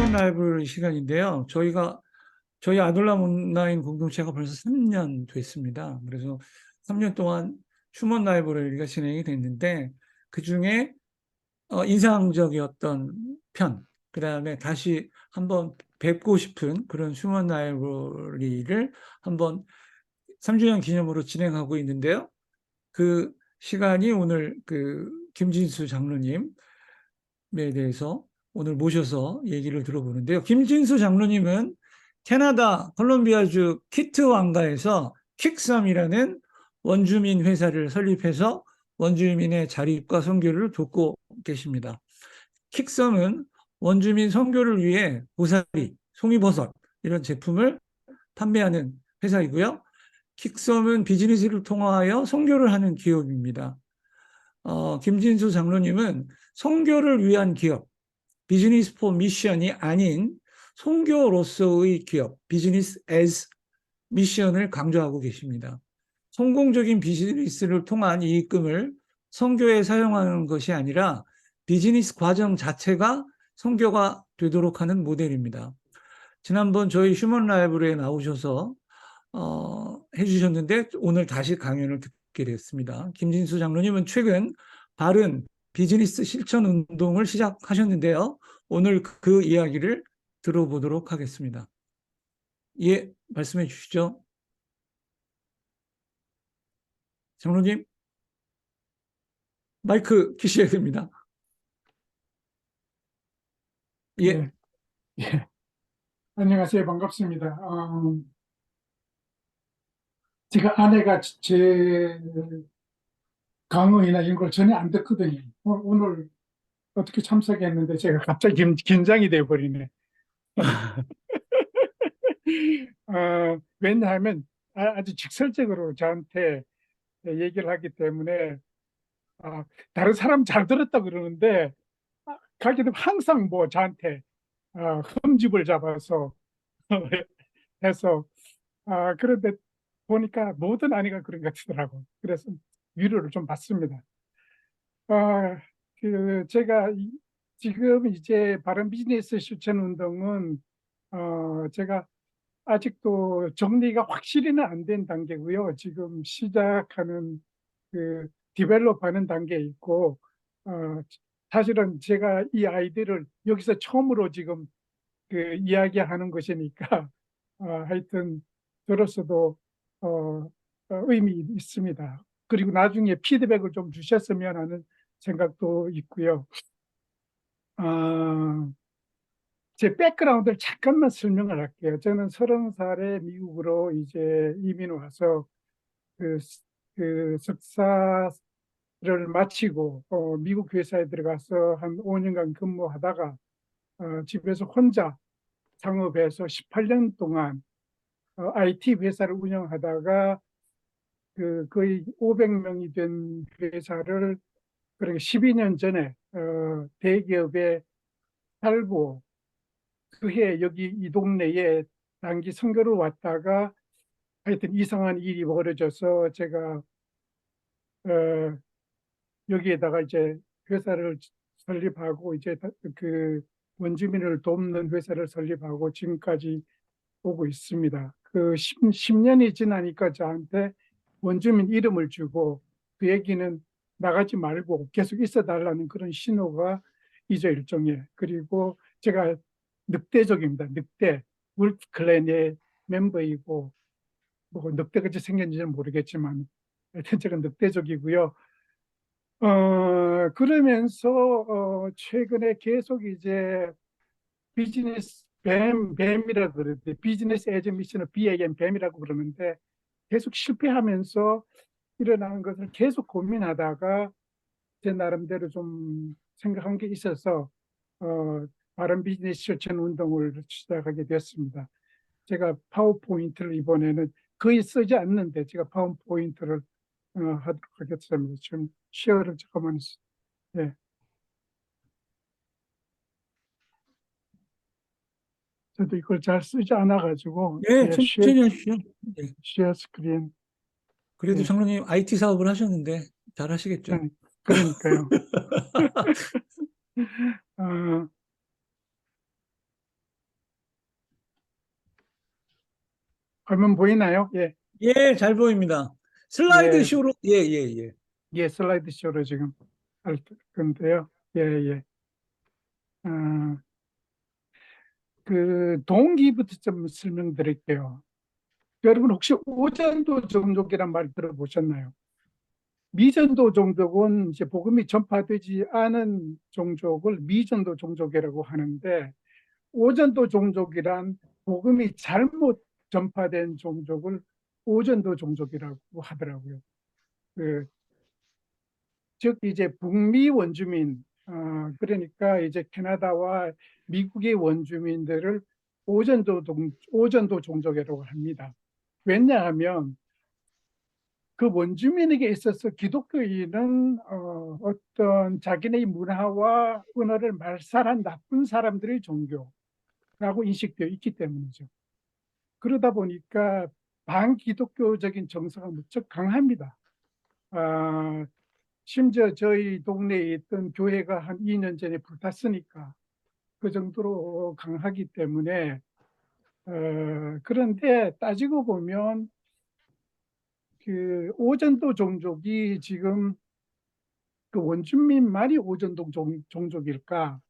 휴먼 라이브러리 시간인데요. 저희 아돌람 온라인 공동체가 벌써 3년 됐습니다. 그래서 3년 동안 휴먼 라이브러리가 진행이 됐는데, 그중에 인상적이었던 편, 그 다음에 다시 한번 뵙고 싶은 그런 휴먼 라이브러리를 한번 3주년 기념으로 진행하고 있는데요. 그 시간이 오늘 김진수 장로님에 대해서 오늘 모셔서 얘기를 들어보는데요. 김진수 장로님은 캐나다 콜롬비아주 키트 왕가에서 킥섬이라는 원주민 회사를 설립해서 원주민의 자립과 선교를 돕고 계십니다. 킥섬은 원주민 선교를 위해 고사리, 송이버섯 이런 제품을 판매하는 회사이고요. 킥섬은 비즈니스를 통하여 선교를 하는 기업입니다. 김진수 장로님은 선교를 위한 기업, 비즈니스 포 미션이 아닌 선교로서의 기업, 비즈니스 애즈 미션을 강조하고 계십니다. 성공적인 비즈니스를 통한 이익금을 선교에 사용하는 것이 아니라 비즈니스 과정 자체가 선교가 되도록 하는 모델입니다. 지난번 저희 휴먼 라이브러리에 나오셔서 해주셨는데 오늘 다시 강연을 듣게 됐습니다. 김진수 장로님은 최근 바른 비즈니스 실천 운동을 시작하셨는데요. 오늘 그 이야기를 들어보도록 하겠습니다. 예, 말씀해 주시죠. 장로님, 마이크 켜셔야 됩니다. 예. 네. 예. 안녕하세요. 반갑습니다. 제가 아내가 제 강의나 이런 걸 전혀 안 듣거든요. 오늘 어떻게 참석했는데 제가 갑자기 긴장이 돼버리네. 왜냐하면 아주 직설적으로 저한테 얘기를 하기 때문에 다른 사람 잘 들었다 그러는데 가게 되면 항상 뭐 저한테 흠집을 잡아서 해서 그런데 보니까 모든 아내가 그런 것 같더라고. 그래서 위로를 좀 받습니다. 제가 지금 이제 바른 비즈니스 실천 운동은 제가 아직도 정리가 확실히는 안 된 단계고요. 지금 시작하는 디벨롭하는 단계에 있고 사실은 제가 이 아이디어를 여기서 처음으로 지금 이야기하는 것이니까 하여튼 저로서도 의미 있습니다. 그리고 나중에 피드백을 좀 주셨으면 하는 생각도 있고요. 제 백그라운드를 잠깐만 설명을 할게요. 저는 30살에 미국으로 이제 이민 와서 석사를 마치고 미국 회사에 들어가서 한 5년간 근무하다가 집에서 혼자 창업해서 18년 동안 IT 회사를 운영하다가 거의 500명이 된 회사를 그렇게 12년 전에 대기업에 살고 그해 여기 이 동네에 단기 선교를 왔다가 하여튼 이상한 일이 벌어져서 제가 여기에다가 이제 회사를 설립하고 이제 원주민을 돕는 회사를 설립하고 지금까지 오고 있습니다. 10년이 지나니까 저한테 원주민 이름을 주고 그 얘기는 나가지 말고 계속 있어 달라는 그런 신호가 이제 일종의. 그리고 제가 늑대족입니다. 늑대 울프 클랜의 멤버이고 뭐 늑대같이 생겼는지는 모르겠지만 하여튼 제가 늑대족이고요. 그러면서 최근에 계속 이제 비즈니스 뱀이라고 그러는데 비즈니스 에즈 미션을 BAM 뱀이라고 그러는데 계속 실패하면서 일어나는 것을 계속 고민하다가 제 나름대로 좀 생각한 게 있어서 바른 비즈니스 실천 운동을 시작하게 됐습니다. 제가 파워포인트를 이번에는 거의 쓰지 않는데 제가 파워포인트를 하도록 하겠습니다. 지금 쉐어를 잠깐만 네. 저도 이걸 잘 쓰지 않아가지고 예, 천천히 하십시오. 예. 쉐어 스크린. 그래도 네. 장로님 IT 사업을 하셨는데 잘 하시겠죠? 그러니까요. 어, 화면 보이나요? 예, 예, 잘 보입니다. 슬라이드 예, 쇼로, 예, 예, 예. 예, 슬라이드 쇼로 지금 할 건데요. 예, 예. 어, 그 동기부터 좀 설명드릴게요. 여러분 혹시 오전도 종족이란 말 들어보셨나요? 미전도 종족은 이제 복음이 전파되지 않은 종족을 미전도 종족이라고 하는데, 오전도 종족이란 복음이 잘못 전파된 종족을 오전도 종족이라고 하더라고요. 그, 즉 이제 북미 원주민, 그러니까 이제 캐나다와 미국의 원주민들을 오전도 종족이라고 합니다. 왜냐하면 그 원주민에게 있어서 기독교인은 어떤 자기네 문화와 언어를 말살한 나쁜 사람들의 종교라고 인식되어 있기 때문이죠. 그러다 보니까 반기독교적인 정서가 무척 강합니다. 아, 심지어 저희 동네에 있던 교회가 한 2년 전에 불탔으니까 그 정도로 강하기 때문에 그런데 따지고 보면 그 오전도 종족이 지금 그 원주민만이 오전도 종족일까?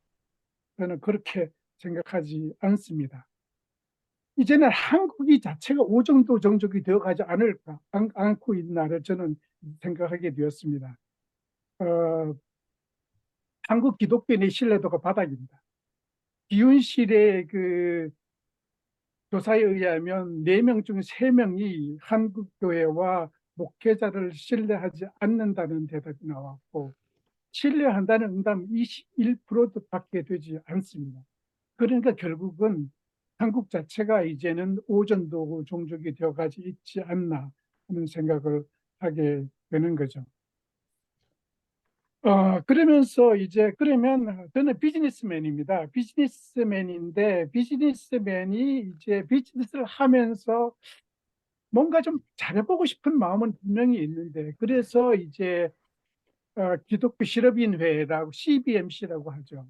저는 그렇게 생각하지 않습니다. 이제는 한국이 자체가 오정도 종족이 되어가지 않을까, 않고 있나를 저는 생각하게 되었습니다. 어, 한국 기독교인의 신뢰도가 바닥입니다. 기윤실의 그 조사에 의하면 4명 중 3명이 한국교회와 목회자를 신뢰하지 않는다는 대답이 나왔고, 신뢰한다는 응답 21%도 밖에 되지 않습니다. 그러니까 결국은 한국 자체가 이제는 오전도 종족이 되어가지 있지 않나 하는 생각을 하게 되는 거죠. 그러면서 이제 그러면 저는 비즈니스맨입니다. 비즈니스맨인데 비즈니스맨이 이제 비즈니스를 하면서 뭔가 좀 잘해보고 싶은 마음은 분명히 있는데, 그래서 이제 기독교 실업인회라고 CBMC라고 하죠.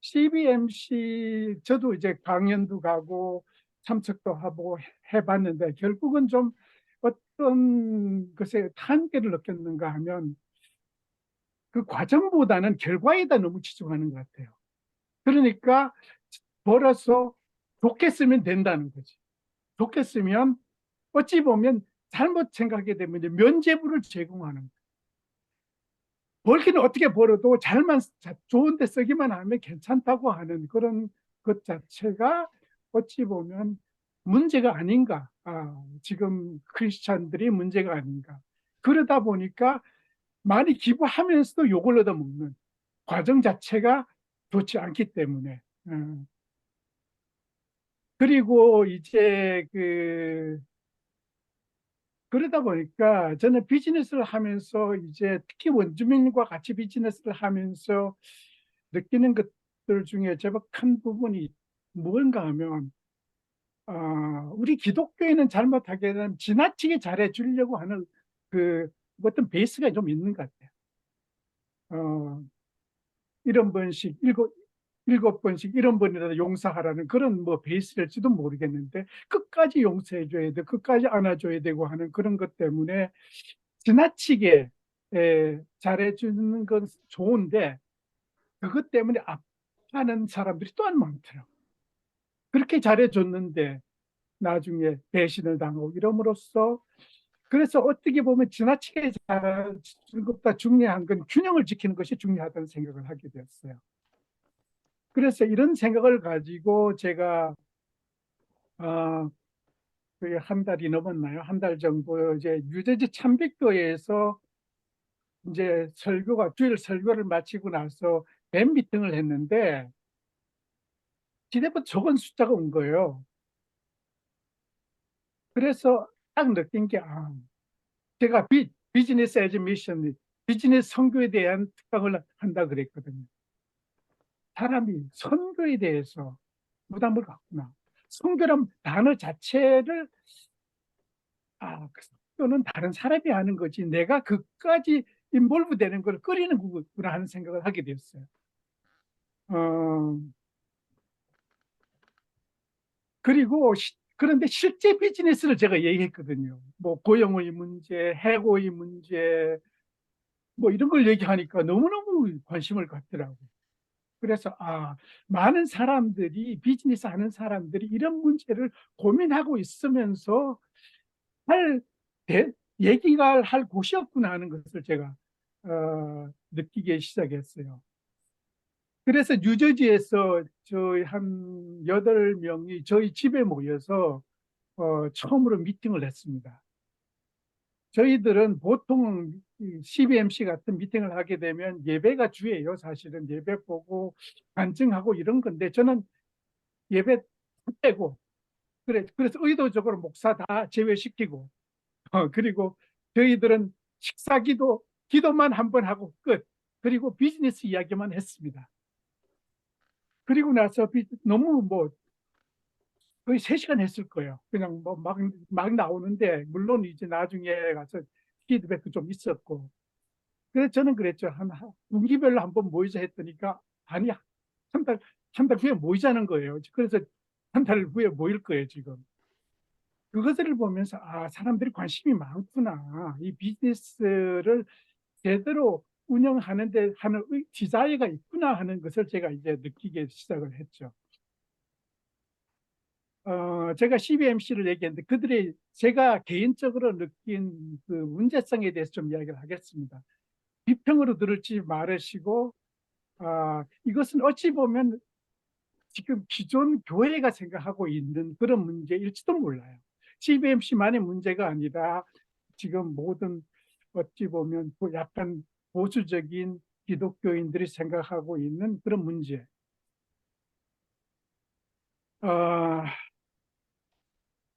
CBMC 저도 이제 강연도 가고 참석도 하고 해봤는데 결국은 좀 어떤 것에 한계를 느꼈는가 하면 그 과정보다는 결과에다 너무 치중하는 것 같아요. 그러니까 벌어서 좋게 쓰면 된다는 거지. 좋게 쓰면 어찌 보면 잘못 생각하게 되면 이제 면죄부를 제공하는 거예요. 벌기는 어떻게 벌어도 잘만 좋은데 쓰기만 하면 괜찮다고 하는 그런 것 자체가 어찌 보면 문제가 아닌가. 지금 크리스찬들이 문제가 아닌가. 그러다 보니까 많이 기부하면서도 욕을 얻어먹는 과정 자체가 좋지 않기 때문에. 그리고 이제 그러다 보니까 저는 비즈니스를 하면서 이제 특히 원주민과 같이 비즈니스를 하면서 느끼는 것들 중에 제법 큰 부분이 뭔가 하면, 우리 기독교인은 잘못하게 되면 지나치게 잘해 주려고 하는 그 어떤 베이스가 좀 있는 것 같아요. 어, 이런 번씩, 일곱 번씩 이런 번이라도 용서하라는 그런 뭐 베이스일지도 모르겠는데 끝까지 용서해줘야 돼, 끝까지 안아줘야 되고 하는 그런 것 때문에 지나치게 잘해주는 건 좋은데 그것 때문에 아파하는 사람들이 또한 많더라고요. 그렇게 잘해줬는데 나중에 배신을 당하고 이름으로써, 그래서 어떻게 보면 지나치게 잘해주는 것보다 중요한 건 균형을 지키는 것이 중요하다는 생각을 하게 되었어요. 그래서 이런 생각을 가지고 제가 어, 거의 한 달이 넘었나요? 한 달 정도 이제 뉴저지 참백교회에서 이제 주일 설교를 마치고 나서 뱀 미팅을 했는데 지대부터 적은 숫자가 온 거예요. 그래서 딱 느낀 게, 제가 비즈니스 에즈 미션, 비즈니스 선교에 대한 특강을 한다 그랬거든요. 사람이 선교에 대해서 부담을 갖구나. 선교란 단어 자체를, 그 선교는 다른 사람이 하는 거지 내가 그까지 인볼브 되는 걸 끓이는 거구나 하는 생각을 하게 됐어요. 어, 그리고 그런데 실제 비즈니스를 제가 얘기했거든요. 뭐 고용의 문제, 해고의 문제, 뭐 이런 걸 얘기하니까 너무너무 관심을 갖더라고요. 그래서 많은 사람들이 비즈니스 하는 사람들이 이런 문제를 고민하고 있으면서 할 대- 얘기가 할 곳이 없구나 하는 것을 제가 느끼기 시작했어요. 그래서 뉴저지에서 저희 한 8명이 저희 집에 모여서 처음으로 미팅을 했습니다. 저희들은 보통 CBMC 같은 미팅을 하게 되면 예배가 주예요. 사실은 예배 보고 간증하고 이런 건데 저는 예배 빼고 그래서 의도적으로 목사 다 제외시키고 그리고 저희들은 기도만 한 번 하고 끝. 그리고 비즈니스 이야기만 했습니다. 그리고 나서 너무 뭐 거의 3시간 했을 거예요. 그냥 뭐 막 나오는데 물론 이제 나중에 가서 피드백도 좀 있었고 그래서 저는 그랬죠. 분기별로 한번 모이자 했더니까 아니 한 달 후에 모이자는 거예요. 그래서 한 달 후에 모일 거예요 지금. 그것을 보면서 사람들이 관심이 많구나. 이 비즈니스를 제대로 운영하는데 하는 디자이어가 있구나 하는 것을 제가 이제 느끼기 시작을 했죠. 제가 CBMC를 얘기했는데 제가 개인적으로 느낀 그 문제성에 대해서 좀 이야기를 하겠습니다. 비평으로 들을지 말으시고, 이것은 어찌 보면 지금 기존 교회가 생각하고 있는 그런 문제일지도 몰라요. CBMC만의 문제가 아니라 지금 모든 어찌 보면 약간 보수적인 기독교인들이 생각하고 있는 그런 문제. 어,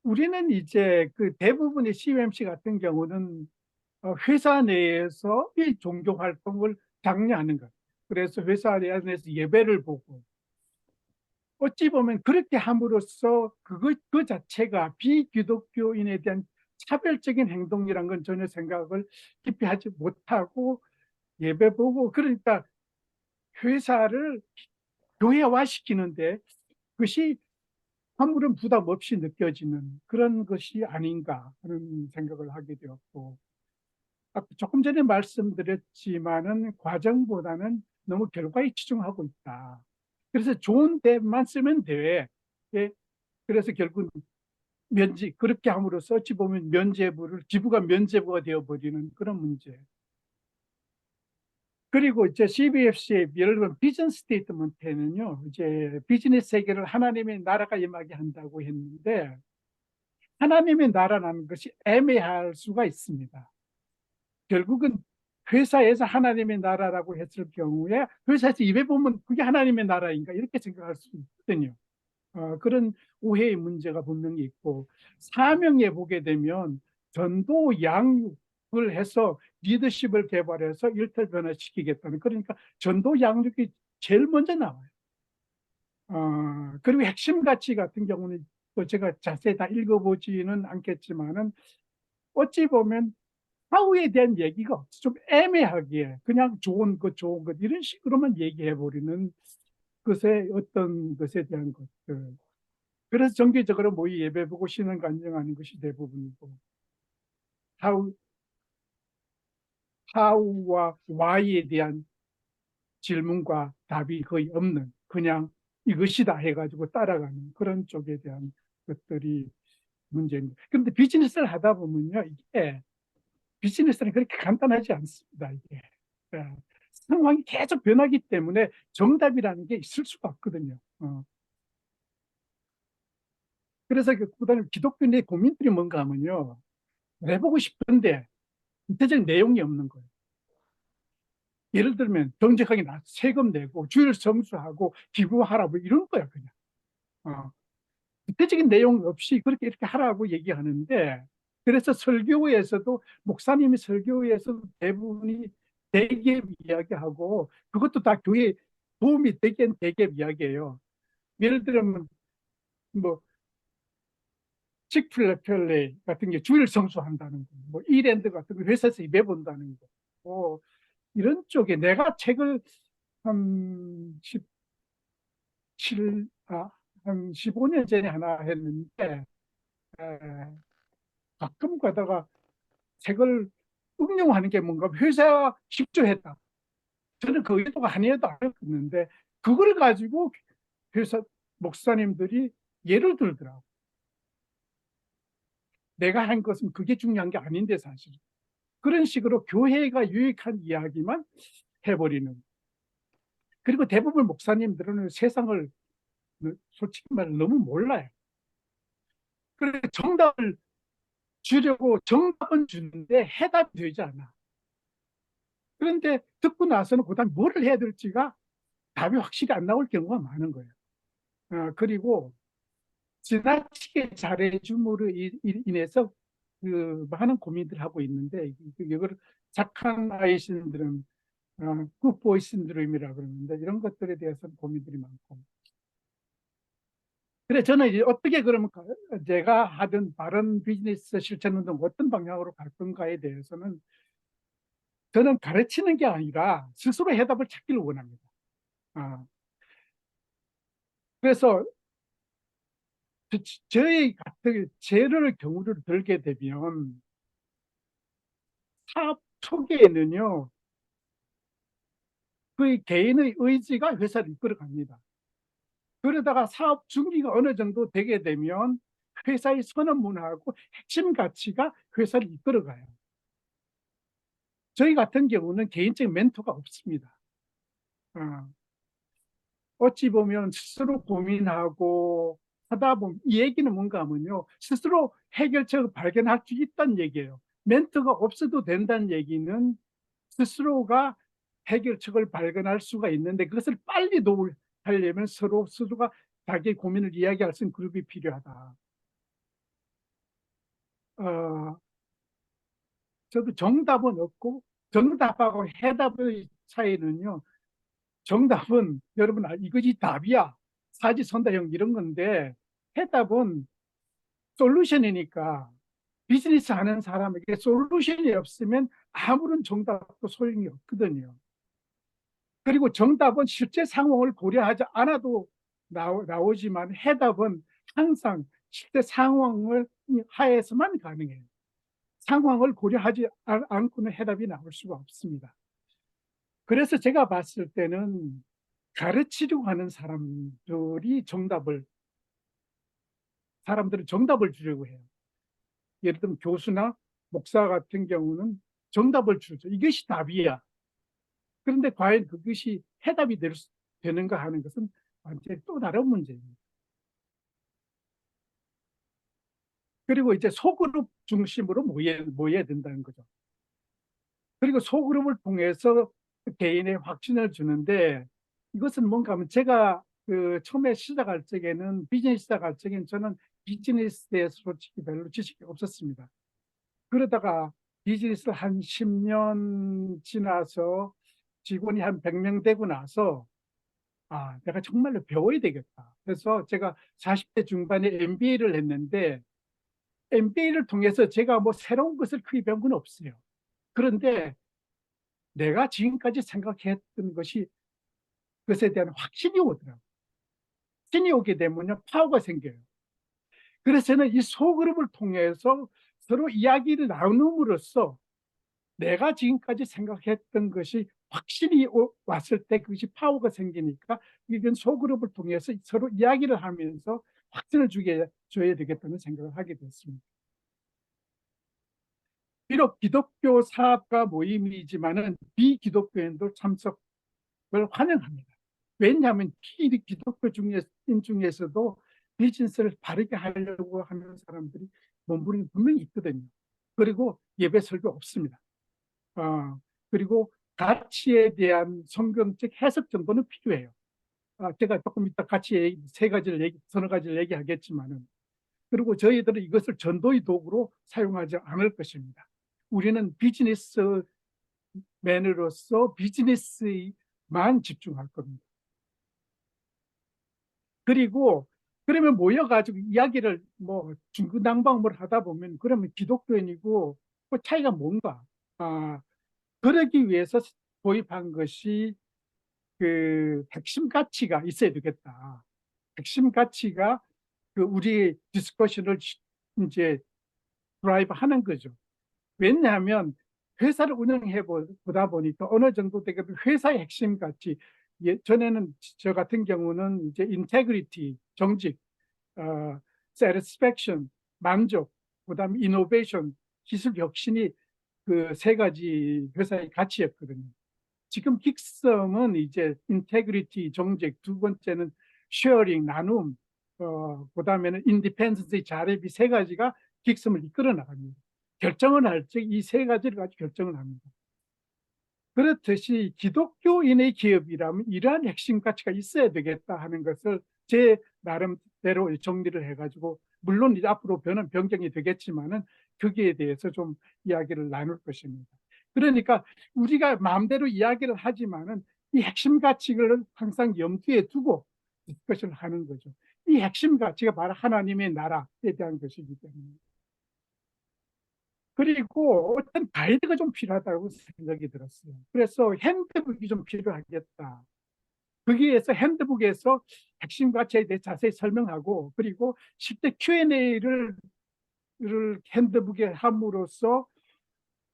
우리는 이제 그 대부분의 CUMC 같은 경우는 회사 내에서 이 종교 활동을 장려하는 것. 그래서 회사 내에서 예배를 보고 어찌 보면 그렇게 함으로써 그 자체가 비기독교인에 대한 차별적인 행동이란 건 전혀 생각을 깊이 하지 못하고 예배 보고 그러니까 회사를 교회화시키는데 그것이 아무런 부담 없이 느껴지는 그런 것이 아닌가 하는 생각을 하게 되었고 조금 전에 말씀드렸지만은 과정보다는 너무 결과에 치중하고 있다. 그래서 좋은 데만 쓰면 돼. 예, 그래서 결국 그렇게 함으로써 어찌 보면 기부가 면제부가 되어버리는 그런 문제. 그리고 이제 CBFC의 예를 들면 비전 스테이트먼트에는요, 이제 비즈니스 세계를 하나님의 나라가 임하게 한다고 했는데, 하나님의 나라라는 것이 애매할 수가 있습니다. 결국은 회사에서 하나님의 나라라고 했을 경우에 회사에서 입에 보면 그게 하나님의 나라인가 이렇게 생각할 수 있거든요. 그런 오해의 문제가 분명히 있고 사명에 보게 되면 전도 양육을 해서 리더십을 개발해서 일터 변화시키겠다는 그러니까 전도 양육이 제일 먼저 나와요. 그리고 핵심 가치 같은 경우는 또 제가 자세히 다 읽어보지는 않겠지만은 어찌 보면 사후에 대한 얘기가 없어. 좀 애매하게 그냥 좋은 것 이런 식으로만 얘기해 버리는 것에 어떤 것에 대한 것들. 그래서 정기적으로 모이 예배 보고 신앙 간증하는 것이 대부분이고 how, how와 why에 대한 질문과 답이 거의 없는 그냥 이것이다 해가지고 따라가는 그런 쪽에 대한 것들이 문제입니다. 그런데 비즈니스를 하다 보면요, 이게 비즈니스는 그렇게 간단하지 않습니다. 이게 상황이 계속 변하기 때문에 정답이라는 게 있을 수가 없거든요. 그래서 그다음에 기독교인의 고민들이 뭔가 하면요, 해보고 싶은데 구체적인 내용이 없는 거예요. 예를 들면 정직하게 세금 내고 주일 성수하고 기부하라 뭐 이런 거야 그냥. 어. 구체적인 내용 없이 그렇게 이렇게 하라고 얘기하는데 그래서 설교에서도 목사님이 설교에서 대부분이 대기업 이야기하고 그것도 다 교회 도움이 되긴 대기업 이야기예요. 예를 들면 뭐 칙플레 같은 게 주일 성수한다는 거, 뭐 이랜드 같은 거 회사에서 입에 본다는 거, 뭐 이런 쪽에 내가 책을 한 17, 한 15년 전에 하나 했는데 에, 가끔 가다가 책을 응용하는 게 뭔가 회사가 직조했다. 저는 그 의도가 아니어도 알았는데 그걸 가지고 회사 목사님들이 예를 들더라고. 내가 한 것은 그게 중요한 게 아닌데 사실. 그런 식으로 교회가 유익한 이야기만 해버리는. 그리고 대부분 목사님들은 세상을 솔직히 말해 너무 몰라요. 그래서 정답을 주려고 정답은 주는데 해답이 되지 않아. 그런데 듣고 나서는 그다음 뭐를 해야 될지가 답이 확실히 안 나올 경우가 많은 거예요. 그리고 지나치게 잘해줌으로 인해서 그 많은 고민들 하고 있는데 이걸 착한 아이 신드롬, 굿보이 신드롬이라고 그러는데 이런 것들에 대해서는 고민들이 많고. 그래 저는 이제 어떻게 그러면 제가 하던 바른 비즈니스 실천 운동 어떤 방향으로 갈 건가에 대해서는 저는 가르치는 게 아니라 스스로 해답을 찾기를 원합니다. 아, 그래서 저희 같은 제를 경우를 들게 되면 사업 초기에는요, 그 개인의 의지가 회사를 이끌어갑니다. 그러다가 사업 중기가 어느 정도 되게 되면 회사의 선언 문화하고 핵심 가치가 회사를 이끌어가요. 저희 같은 경우는 개인적인 멘토가 없습니다. 어, 어찌 보면 스스로 고민하고 하다 보면 이 얘기는 뭔가 하면요. 스스로 해결책을 발견할 수 있다는 얘기예요. 멘토가 없어도 된다는 얘기는 스스로가 해결책을 발견할 수가 있는데 그것을 빨리 도우려면 스스로가 자기의 고민을 이야기할 수 있는 그룹이 필요하다. 어, 저도 정답은 없고 정답하고 해답의 차이는요. 정답은 여러분 이것이 답이야. 사지선다형 이런 건데 해답은 솔루션이니까 비즈니스 하는 사람에게 솔루션이 없으면 아무런 정답도 소용이 없거든요. 그리고 정답은 실제 상황을 고려하지 않아도 나오지만 해답은 항상 실제 상황을 하에서만 가능해요. 상황을 고려하지 않고는 해답이 나올 수가 없습니다. 그래서 제가 봤을 때는 가르치려고 하는 사람들은 정답을 주려고 해요. 예를 들면 교수나 목사 같은 경우는 정답을 주죠. 이것이 답이야. 그런데 과연 그것이 해답이 되는가 하는 것은 완전히 또 다른 문제입니다. 그리고 이제 소그룹 중심으로 모여야 된다는 거죠. 그리고 소그룹을 통해서 개인의 확신을 주는데 이것은 뭔가 하면 제가 그 처음에 시작할 적에는 비즈니스 시작할 적에는 저는 비즈니스에 대해서 솔직히 별로 지식이 없었습니다. 그러다가 비즈니스 한 10년 지나서 직원이 한 100명 되고 나서 내가 정말로 배워야 되겠다. 그래서 제가 40대 중반에 MBA를 했는데 MBA를 통해서 제가 뭐 새로운 것을 크게 배운 건 없어요. 그런데 내가 지금까지 생각했던 그것에 대한 확신이 오더라고요. 확신이 오게 되면 파워가 생겨요. 그래서 저는 이 소그룹을 통해서 서로 이야기를 나눔으로써 내가 지금까지 생각했던 것이 확실히 왔을 때 그것이 파워가 생기니까 이건 소그룹을 통해서 서로 이야기를 하면서 확신을 줘야 되겠다는 생각을 하게 됐습니다. 비록 기독교 사업가 모임이지만은 비기독교인도 참석을 환영합니다. 왜냐하면 기독교 중에서도 비즈니스를 바르게 하려고 하는 사람들이 몸부림이 분명히 있거든요. 그리고 예배 설교 없습니다. 그리고 가치에 대한 성경적 해석 정도는 필요해요. 제가 조금 이따 가치 서너 가지를 얘기하겠지만은. 그리고 저희들은 이것을 전도의 도구로 사용하지 않을 것입니다. 우리는 비즈니스맨으로서 비즈니스에만 집중할 겁니다. 그리고 그러면 모여가지고 이야기를 뭐 중구난방을 하다 보면 그러면 기독교인이고 그 차이가 뭔가? 그러기 위해서 도입한 것이 그 핵심 가치가 있어야 되겠다. 핵심 가치가 그 우리 디스커션을 이제 드라이브 하는 거죠. 왜냐하면 회사를 운영해 보다 보니까 어느 정도 되게 회사의 핵심 가치, 전에는 저 같은 경우는 이제 인테그리티, 정직, satisfaction, 만족, 그다음에 이노베이션, 기술 혁신이 그 세 가지 회사의 가치였거든요. 지금 긱섬은 이제 인테그리티, 정직, 두 번째는 쉐어링, 나눔, 그다음에는 인디펜던스, 자립, 이 세 가지가 긱섬을 이끌어 나갑니다. 결정을 할 때 이 세 가지를 가지고 결정을 합니다. 그렇듯이 기독교인의 기업이라면 이러한 핵심 가치가 있어야 되겠다 하는 것을 제 나름대로 정리를 해가지고, 물론 이제 앞으로 변경이 되겠지만은 거기에 대해서 좀 이야기를 나눌 것입니다. 그러니까 우리가 마음대로 이야기를 하지만은 이 핵심 가치를 항상 염두에 두고 그것을 하는 거죠. 이 핵심 가치가 바로 하나님의 나라에 대한 것이기 때문에. 그리고 어떤 가이드가 좀 필요하다고 생각이 들었어요. 그래서 핸드북이 좀 필요하겠다. 거기에서 핸드북에서 핵심 가치에 대해 자세히 설명하고, 그리고 10대 Q&A를 핸드북에 함으로써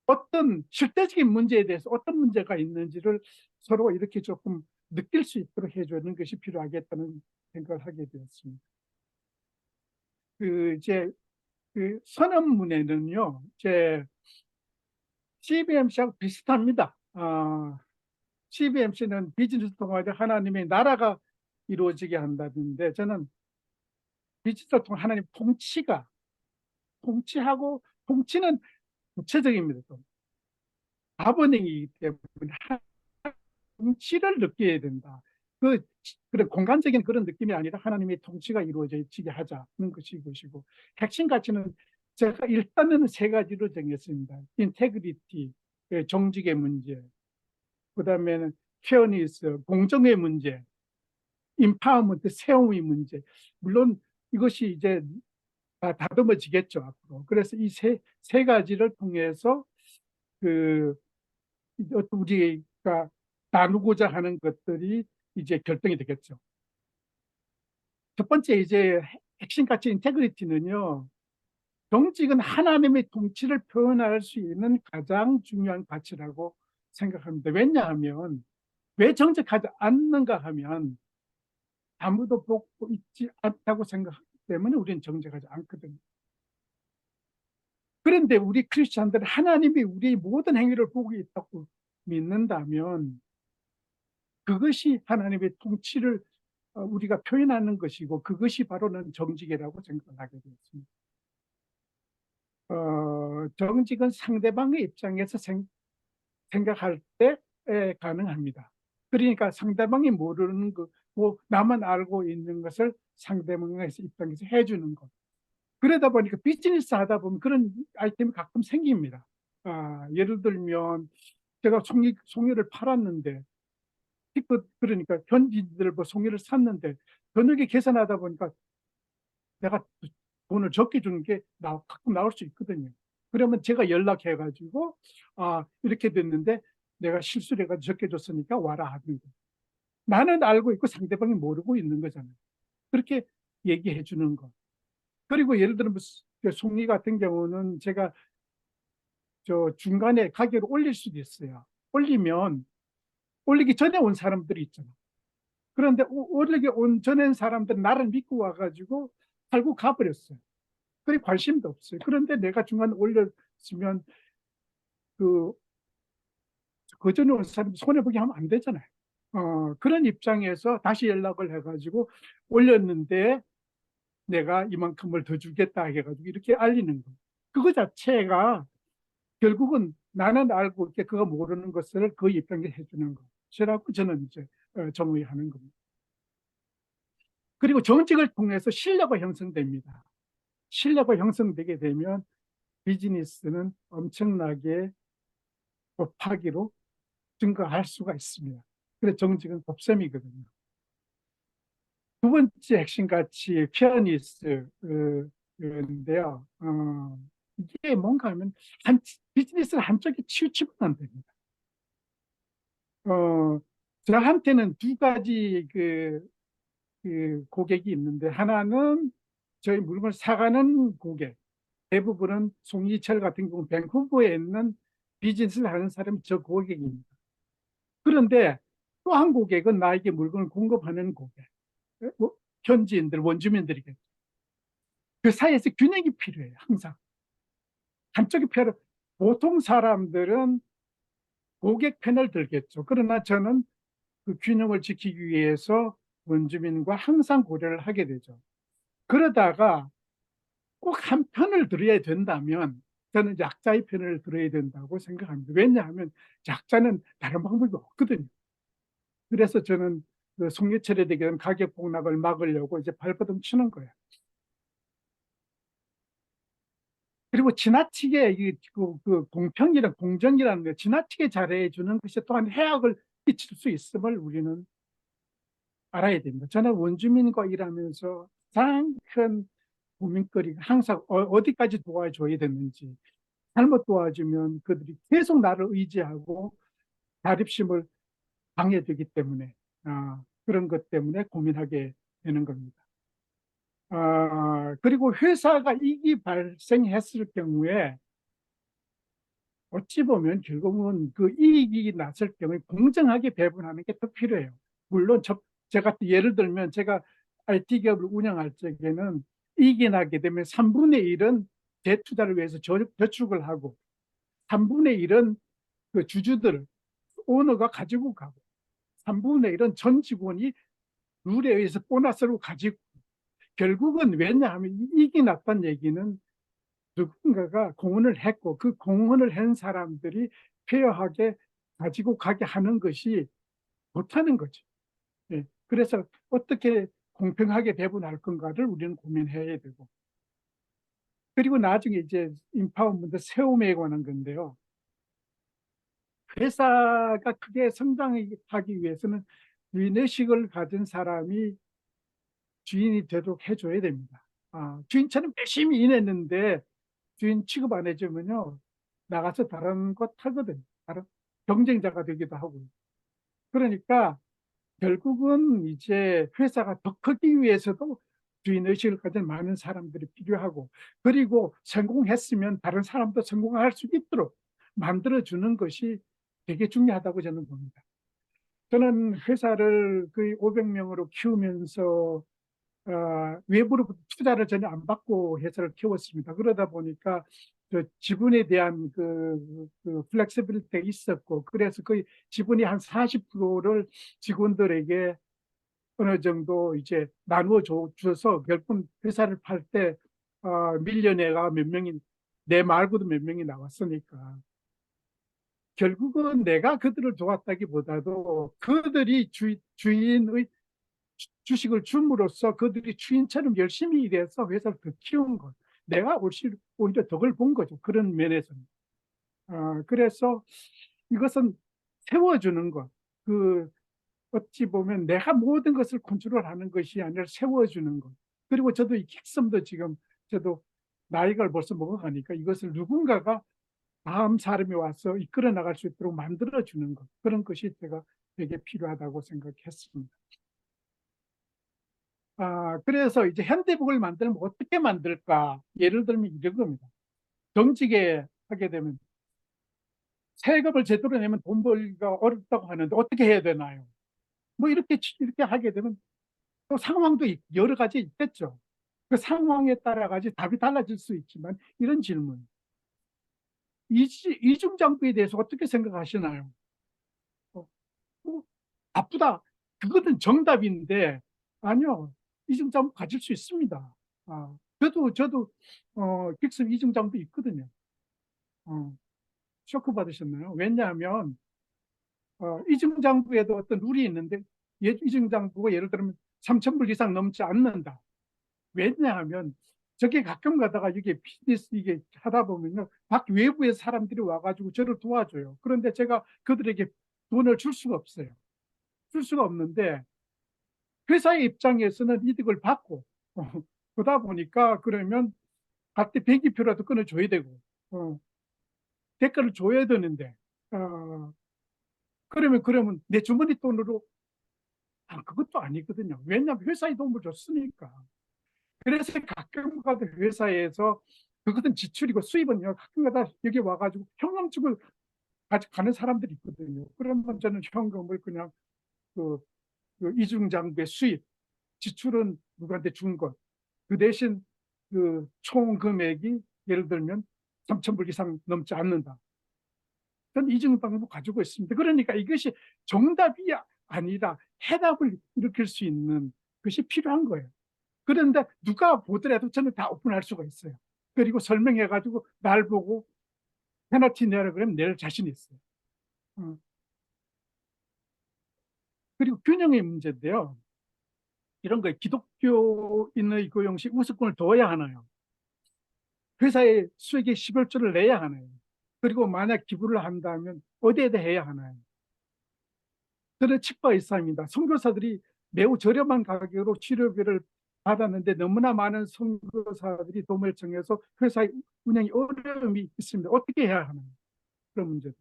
어떤 실제적인 문제에 대해서 어떤 문제가 있는지를 서로 이렇게 조금 느낄 수 있도록 해주는 것이 필요하겠다는 생각을 하게 되었습니다. 이제 그 선언문에는요, 제 CBMC하고 비슷합니다. CBMC는 비즈니스 통합에 하나님의 나라가 이루어지게 한다는데, 저는 비즈니스 통합 하나님 통치하고, 통치는 구체적입니다. 아버님이기 때문에 통치를 느껴야 된다. 그런 공간적인 그런 느낌이 아니라 하나님의 통치가 이루어지게 하자는 것이 것이고, 핵심 가치는 제가 일단은 세 가지로 정했습니다. 인테그리티, 정직의 문제, 그 다음에는 페어니스, 공정의 문제, 임파워먼트, 세움의 문제. 물론 이것이 이제 다 다듬어지겠죠, 앞으로. 그래서 이 세 가지를 통해서 그 우리가 나누고자 하는 것들이 이제 결정이 되겠죠. 첫 번째 이제 핵심 가치 인테그리티는요, 정직은 하나님의 통치를 표현할 수 있는 가장 중요한 가치라고 생각합니다. 왜냐하면 왜 정직하지 않는가 하면 아무도 보고 있지 않다고 생각하기 때문에 우리는 정직하지 않거든요. 그런데 우리 크리스찬들은 하나님이 우리의 모든 행위를 보고 있다고 믿는다면 그것이 하나님의 통치를 우리가 표현하는 것이고, 그것이 바로는 정직이라고 생각하게 되었습니다. 정직은 상대방의 입장에서 생각할 때 가능합니다. 그러니까 상대방이 모르는 것, 나만 알고 있는 것을 상대방의 입장에서 해주는 것. 그러다 보니까 비즈니스 하다 보면 그런 아이템이 가끔 생깁니다. 예를 들면 제가 송이를 팔았는데, 그러니까 현지인들 뭐 송이를 샀는데 저녁에 계산하다 보니까 내가 돈을 적게 주는 게 가끔 나올 수 있거든요. 그러면 제가 연락해가지고 이렇게 됐는데 내가 실수를 해가지고 적게 줬으니까 와라 하는 거예요. 나는 알고 있고 상대방이 모르고 있는 거잖아요. 그렇게 얘기해 주는 거. 그리고 예를 들면 송이 같은 경우는 제가 저 중간에 가격을 올릴 수도 있어요. 올리기 전에 온 사람들이 있잖아. 그런데 올리기 온 전에 사람들은 나를 믿고 와가지고 팔고 가버렸어요. 그리 관심도 없어요. 그런데 내가 중간에 올렸으면 그 전에 온 사람 손해보기 하면 안 되잖아요. 그런 입장에서 다시 연락을 해가지고 올렸는데 내가 이만큼을 더 주겠다 해가지고 이렇게 알리는 거. 그거 자체가 결국은 나는 알고 있게 그거 모르는 것을 그 입장에 해주는 것이라고 저는 이제 정의하는 겁니다. 그리고 정책을 통해서 신뢰가 형성됩니다. 신뢰가 형성되게 되면 비즈니스는 엄청나게 곱하기로 증가할 수가 있습니다. 그래서 정직은 곱셈이거든요. 두 번째 핵심 가치 피어니스인데요. 이게 뭔가 하면 비즈니스를 한쪽에 치우치면 안 됩니다. 저한테는 두 가지 그 고객이 있는데, 하나는 저희 물건을 사가는 고객, 대부분은 송이철 같은 경우 밴쿠버에 있는 비즈니스를 하는 사람이 저 고객입니다. 그런데 또 한 고객은 나에게 물건을 공급하는 고객, 뭐 현지인들, 원주민들이겠죠. 그 사이에서 균형이 필요해요, 항상. 한쪽이 필요. 보통 사람들은 고객 편을 들겠죠. 그러나 저는 그 균형을 지키기 위해서 원주민과 항상 고려를 하게 되죠. 그러다가 꼭 한 편을 들어야 된다면 저는 약자의 편을 들어야 된다고 생각합니다. 왜냐하면 약자는 다른 방법이 없거든요. 그래서 저는 그 송유철에 대한 가격 폭락을 막으려고 이제 발버둥 치는 거예요. 그리고 지나치게 그 공평이랑 공정이라는 거 지나치게 잘해 주는 것이 또한 해악을 끼칠 수 있음을 우리는 알아야 됩니다. 저는 원주민과 일하면서 가장 큰 고민거리가 항상 어디까지 도와줘야 되는지, 잘못 도와주면 그들이 계속 나를 의지하고 자립심을 방해되기 때문에 그런 것 때문에 고민하게 되는 겁니다. 그리고 회사가 이익이 발생했을 경우에 어찌 보면 결국은 그 이익이 났을 경우에 공정하게 배분하는 게 더 필요해요. 물론 제가 예를 들면 제가 IT 기업을 운영할 적에는 이익이 나게 되면 3분의 1은 재투자를 위해서 저축을 하고 3분의 1은 그 주주들, 오너가 가지고 가고 3분의 1은 전 직원이 룰에 의해서 보너스로 가지고 결국은 왜냐하면 이익이 났다는 얘기는 누군가가 공헌을 했고 그 공헌을 한 사람들이 페어하게 가지고 가게 하는 것이 못하는 거죠. 예. 그래서 어떻게 공평하게 배분할 건가를 우리는 고민해야 되고 그리고 나중에 이제 인파워먼트 세움에 관한 건데요. 회사가 크게 성장하기 위해서는 위너식을 가진 사람이 주인이 되도록 해줘야 됩니다. 주인처럼 열심히 일했는데 주인 취급 안 해주면요 나가서 다른 것 하거든요. 다른 경쟁자가 되기도 하고. 그러니까 결국은 이제 회사가 더 크기 위해서도 주인 의식을 가진 많은 사람들이 필요하고 그리고 성공했으면 다른 사람도 성공할 수 있도록 만들어주는 것이 되게 중요하다고 저는 봅니다. 저는 회사를 거의 500명으로 키우면서 외부로부터 투자를 전혀 안 받고 회사를 키웠습니다. 그러다 보니까 그 지분에 대한 그 플렉시빌리티가 있었고 그래서 거의 지분이 한 40%를 직원들에게 어느 정도 이제 나누어 줘서 결국 회사를 팔 때 밀려내가 몇 명이 내 말고도 몇 명이 나왔으니까 결국은 내가 그들을 도왔다기보다도 그들이 주인의 주식을 줌으로써 그들이 주인처럼 열심히 일해서 회사를 더 키운 것. 내가 오히려 덕을 본 거죠. 그런 면에서는. 그래서 이것은 세워주는 것. 어찌 보면 내가 모든 것을 컨트롤하는 것이 아니라 세워주는 것. 그리고 저도 이 킥섬도 지금 저도 나이가 벌써 먹어가니까 이것을 누군가가 다음 사람이 와서 이끌어 나갈 수 있도록 만들어주는 것. 그런 것이 제가 되게 필요하다고 생각했습니다. 그래서 이제 현대복을 만들면 어떻게 만들까? 예를 들면 이런 겁니다. 정직에 하게 되면 세금을 제대로 내면 돈 벌기가 어렵다고 하는데 어떻게 해야 되나요? 뭐 이렇게 하게 되면 또 상황도 여러 가지 있겠죠. 그 상황에 따라 가지 답이 달라질 수 있지만 이런 질문. 이중장부에 대해서 어떻게 생각하시나요? 어, 바쁘다. 그거는 정답인데 아니요. 이중장부 가질 수 있습니다. 저도 빅스 이중장부 있거든요. 쇼크 받으셨나요? 왜냐하면 이중장부에도 어떤 룰이 있는데 이중장부가 예를 들면 3,000불 이상 넘지 않는다. 왜냐하면 저게 가끔 가다가 이게 비즈니스 이게 하다 보면요. 외부의 사람들이 와가지고 저를 도와줘요. 그런데 제가 그들에게 돈을 줄 수가 없어요. 줄 수가 없는데 회사의 입장에서는 이득을 받고 그러다 보니까 그러면 갈 때 비행기표라도 끊어줘야 되고 대가를 줘야 되는데 그러면 내 주머니 돈으로 그것도 아니거든요. 왜냐하면 회사에 도움을 줬으니까. 그래서 가끔 가다 회사에서 그것은 지출이고 수입은요, 가끔가다 여기 와가지고 현금축을 가져가는 사람들이 있거든요. 그러면 저는 현금을 그냥 그, 그 이중장부의 수입, 지출은 누구한테 준 것, 그 대신 그 총 금액이 예를 들면 3천 불 이상 넘지 않는다. 저는 이중방법을 가지고 있습니다. 그러니까 이것이 정답이 아니라 해답을 일으킬 수 있는 것이 필요한 거예요. 그런데 누가 보더라도 저는 다 오픈할 수가 있어요. 그리고 설명해가지고 날 보고 페널티 내라 그러면 낼 자신이 있어요. 어. 그리고 균형의 문제인데요. 이런 거에 기독교인의 그 형식 우스권을 둬야 하나요? 회사에 수익의 10월조를 내야 하나요? 그리고 만약 기부를 한다면 어디에다 해야 하나요? 저는 치과 의사입니다. 선교사들이 매우 저렴한 가격으로 치료비를 받았는데 너무나 많은 선교사들이 도움을 청해서 회사의 운영이 어려움이 있습니다. 어떻게 해야 하나요? 그런 문제도.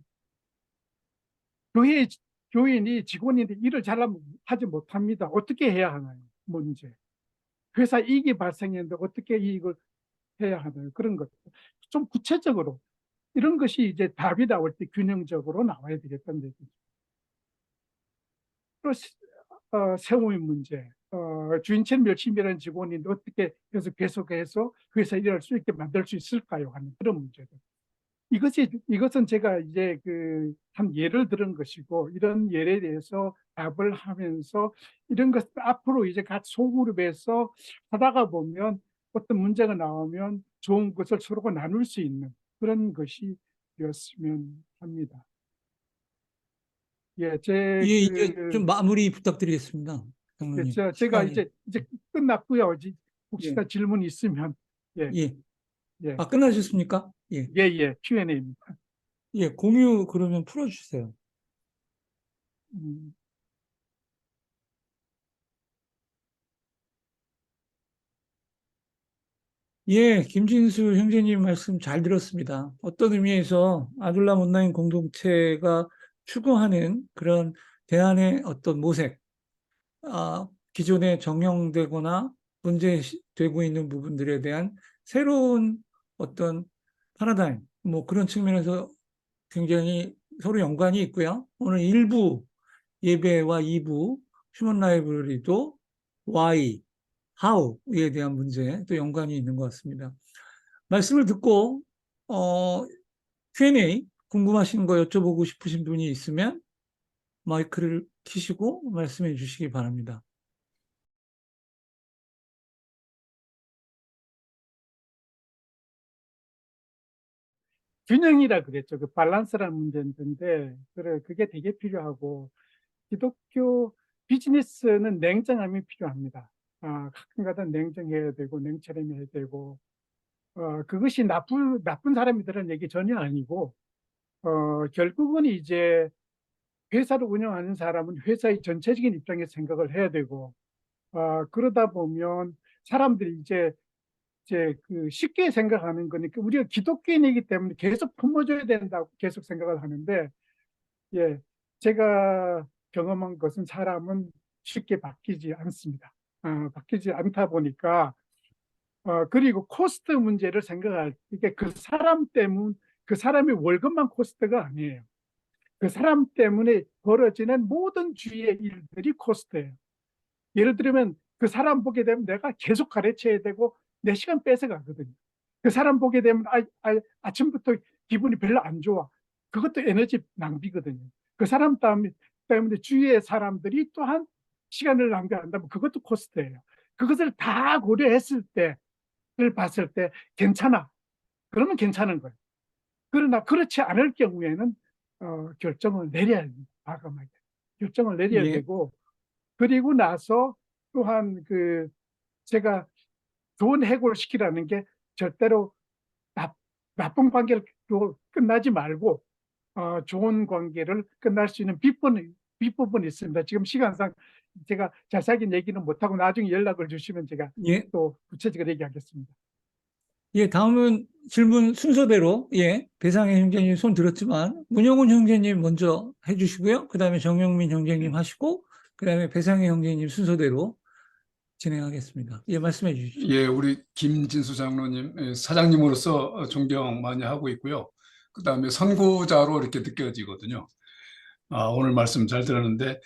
교회, 교인이 직원인데 일을 잘 하지 못합니다. 어떻게 해야 하나요? 문제. 회사 이익이 발생했는데 어떻게 이익을 해야 하나요? 그런 것. 좀 구체적으로 이런 것이 이제 답이 나올 때 균형적으로 나와야 되겠다는 얘기죠. 또 세무의 문제. 주인처럼 열심히 일하는 직원인데 어떻게 해서 계속해서 그 회사 일할 수 있게 만들 수 있을까요? 하는 그런 문제들. 이것은 제가 이제 한 예를 들은 것이고, 이런 예에 대해서 답을 하면서 이런 것 앞으로 이제 같이 소그룹에서 하다가 보면 어떤 문제가 나오면 좋은 것을 서로가 나눌 수 있는 그런 것이 되었으면 합니다. 예, 예, 이제 좀 마무리 부탁드리겠습니다. 장로님. 제가 시간이. 이제 끝났고요. 혹시 예, 나 질문 있으면, 예, 예. 예, 아, 끝나셨습니까? 예. 예, Q&A입니다. 예, 공유 그러면 풀어주세요. 음, 예, 김진수 형제님 말씀 잘 들었습니다. 어떤 의미에서 아둘람 온라인 공동체가 추구하는 그런 대안의 어떤 모색, 기존에 정형되거나 문제되고 있는 부분들에 대한 새로운 어떤 파라다임, 뭐 그런 측면에서 굉장히 서로 연관이 있고요. 오늘 일부 예배와 2부 휴먼 라이브러리도 why, how에 대한 문제 또 연관이 있는 것 같습니다. 말씀을 듣고 Q&A 궁금하신 거 여쭤보고 싶으신 분이 있으면 마이크를 켜시고 말씀해 주시기 바랍니다. 균형이라 그랬죠. 그 밸런스라는 문제인데, 그게 되게 필요하고, 기독교 비즈니스는 냉정함이 필요합니다. 가끔가다 냉정해야 되고, 냉철해야 되고, 그것이 나쁜 사람이들은 얘기 전혀 아니고, 결국은 이제 회사를 운영하는 사람은 회사의 전체적인 입장에서 생각을 해야 되고, 그러다 보면 사람들이 이제 쉽게 생각하는 거니까 우리가 기독교인이기 때문에 계속 품어줘야 된다고 계속 생각을 하는데, 예, 제가 경험한 것은 사람은 쉽게 바뀌지 않습니다. 바뀌지 않다 보니까, 그리고 코스트 문제를 생각할 때, 이게 그 사람 때문, 그 사람의 월급만 코스트가 아니에요. 그 사람 때문에 벌어지는 모든 주위의 일들이 코스트예요. 예를 들면 그 사람 보게 되면 내가 계속 가르쳐야 되고 내 시간 뺏어가거든요. 그 사람 보게 되면 아침부터 기분이 별로 안 좋아. 그것도 에너지 낭비거든요. 그 사람 때문에 주위의 사람들이 또한 시간을 낭비한다면 그것도 코스트예요. 그것을 다 고려했을 때를 봤을 때 괜찮아. 그러면 괜찮은 거예요. 그러나 그렇지 않을 경우에는 결정을 내려야 됩니다. 과감하게. 결정을 내려야 예, 되고, 그리고 나서 또한 제가 좋은 해고를 시키라는 게 절대로 나쁜 관계로 끝나지 말고 좋은 관계를 끝날 수 있는 비법은 있습니다. 지금 시간상 제가 자세하게 얘기는 못하고 나중에 연락을 주시면 제가 예, 또 구체적으로 얘기하겠습니다. 예, 다음은 질문 순서대로, 예, 배상의 형제님 손 들었지만, 문영훈 형제님 먼저 해주시고요. 그 다음에 정영민 형제님 하시고, 그 다음에 배상의 형제님 순서대로 진행하겠습니다. 예, 말씀해 주십시오. 예, 우리 김진수 장로님, 사장님으로서 존경 많이 하고 있고요. 그다음에 선구자로 이렇게 느껴지거든요. 오늘 말씀 잘 들었는데,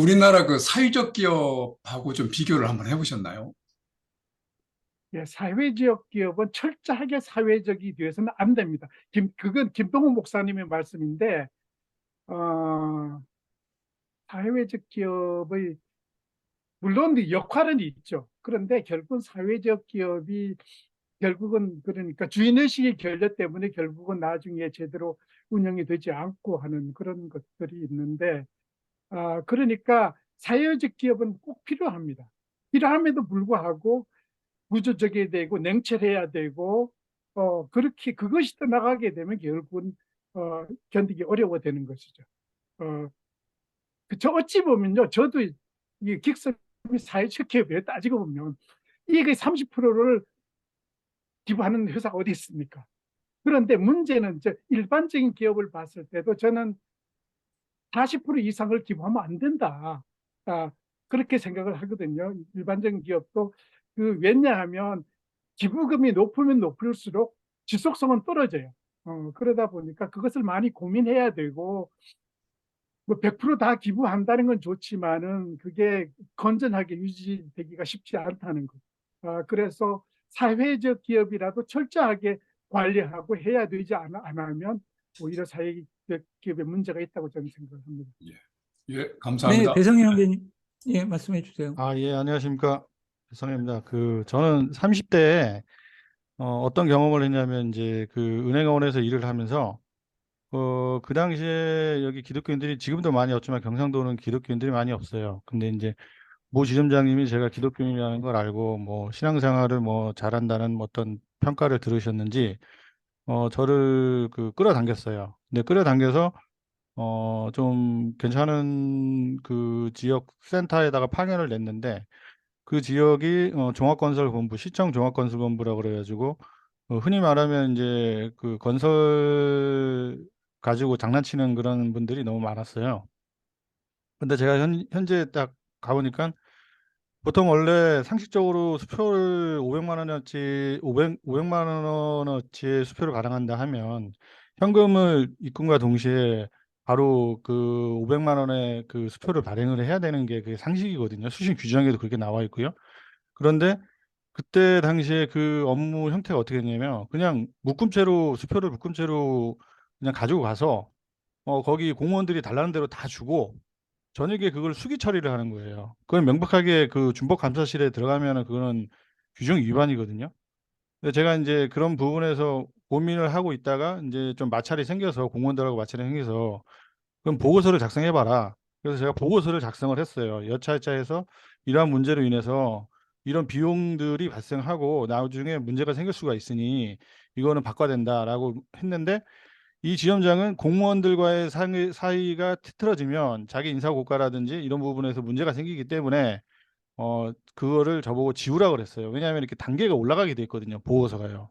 우리나라 사회적 기업하고 좀 비교를 한번 해보셨나요? 예, 사회적 기업은 철저하게 사회적이 되어서는 안 됩니다. 그건 김동훈 목사님의 말씀인데, 어, 사회적 기업의 물론 역할은 있죠. 그런데 결국은 사회적 기업이 결국은 그러니까 주인의식의 결여 때문에 결국은 나중에 제대로 운영이 되지 않고 하는 그런 것들이 있는데, 그러니까 사회적 기업은 꼭 필요합니다. 필요함에도 불구하고 구조적이어야 되고 냉철해야 되고, 그렇게 그것이 떠나가게 되면 결국은 견디기 어려워지는 것이죠. 어, 저 어찌 보면요, 저도 이 긱스비 사회적 기업에 따지고 보면 이익의 30%를 기부하는 회사가 어디 있습니까? 그런데 문제는 일반적인 기업을 봤을 때도 저는 40% 이상을 기부하면 안 된다. 아, 그렇게 생각을 하거든요. 일반적인 기업도 왜냐하면 기부금이 높으면 높을수록 지속성은 떨어져요. 그러다 보니까 그것을 많이 고민해야 되고, 뭐 100%다 기부한다는 건 좋지만은 그게 건전하게 유지되기가 쉽지 않다는 것. 그래서 사회적 기업이라도 철저하게 관리하고 해야 되지 않으면 오히려 사회적 기업에 문제가 있다고 저는 생각합니다. 예, 네, 감사합니다. 배성희 형제님, 예, 말씀해 주세요. 예, 안녕하십니까. 배성입니다. 저는 30대에 어떤 경험을 했냐면, 이제 은행원에서 일을 하면서, 그 당시에 여기 기독교인들이 지금도 많이 없지만 경상도는 기독교인들이 많이 없어요. 근데 이제 모 지점장님이 제가 기독교인이라는 걸 알고, 뭐, 신앙생활을 뭐 잘한다는 어떤 평가를 들으셨는지, 저를 끌어당겼어요. 근데 끌어당겨서, 좀 괜찮은 지역 센터에다가 파견을 냈는데, 그 지역이 종합건설본부, 시청 종합건설본부라고 그래가지고, 흔히 말하면 이제 건설 가지고 장난치는 그런 분들이 너무 많았어요. 근데 제가 현재 딱 가보니까 보통 원래 상식적으로 수표를 500만 원어치, 500만 원어치의 수표를 가능한다 하면 현금을 입금과 동시에 바로 500만 원의 수표를 발행을 해야 되는 게 그게 상식이거든요. 수신 규정에도 그렇게 나와 있고요. 그런데 그때 당시에 그 업무 형태가 어떻게 했냐면 그냥 수표를 묶음째로 그냥 가지고 가서 거기 공무원들이 달라는 대로 다 주고 저녁에 그걸 수기 처리를 하는 거예요. 그건 명백하게 준법감사실에 들어가면은 그거는 규정 위반이거든요. 근데 제가 이제 그런 부분에서 고민을 하고 있다가 이제 좀 마찰이 생겨서 공무원들하고 마찰이 생겨서 그럼 보고서를 작성해봐라. 그래서 제가 보고서를 작성을 했어요. 여차여차해서 이러한 문제로 인해서 이런 비용들이 발생하고 나중에 문제가 생길 수가 있으니 이거는 바꿔야 된다라고 했는데 이 지점장은 공무원들과의 사이가 틀어지면 자기 인사고과라든지 이런 부분에서 문제가 생기기 때문에 그거를 저보고 지우라고 그랬어요. 왜냐하면 이렇게 단계가 올라가게 돼 있거든요. 보고서가요.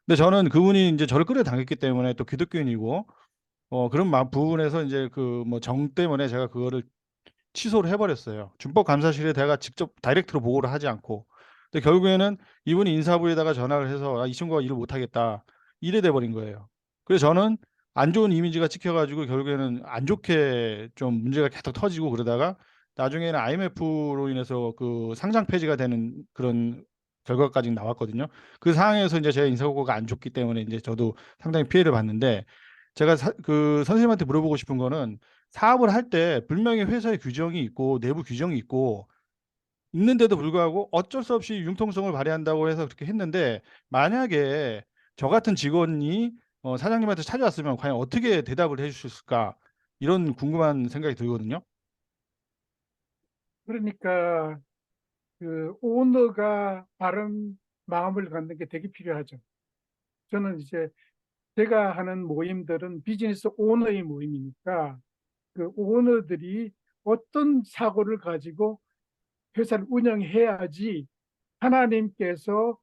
근데 저는 그분이 이제 저를 끌어당겼기 때문에 또 기독교인이고 그런 부분에서 이제 뭐 정 때문에 제가 그거를 취소를 해버렸어요. 준법감사실에 내가 직접 다이렉트로 보고를 하지 않고. 근데 결국에는 이분이 인사부에다가 전화를 해서 이 친구가 일을 못하겠다. 이래 돼버린 거예요. 그래서 저는 안 좋은 이미지가 찍혀가지고 결국에는 안 좋게 좀 문제가 계속 터지고 그러다가 나중에는 IMF로 인해서 상장 폐지가 되는 그런 결과까지 나왔거든요. 그 상황에서 이제 제 인사고가 안 좋기 때문에 이제 저도 상당히 피해를 봤는데 제가 선생님한테 물어보고 싶은 거는 사업을 할 때 분명히 회사의 규정이 있고 내부 규정이 있고 있는데도 불구하고 어쩔 수 없이 융통성을 발휘한다고 해서 그렇게 했는데 만약에 저 같은 직원이 사장님한테 찾아왔으면 과연 어떻게 대답을 해주셨을까 이런 궁금한 생각이 들거든요. 그러니까 오너가 바른 마음을 갖는 게 되게 필요하죠. 저는 이제 제가 하는 모임들은 비즈니스 오너의 모임이니까 그 오너들이 어떤 사고를 가지고 회사를 운영해야지 하나님께서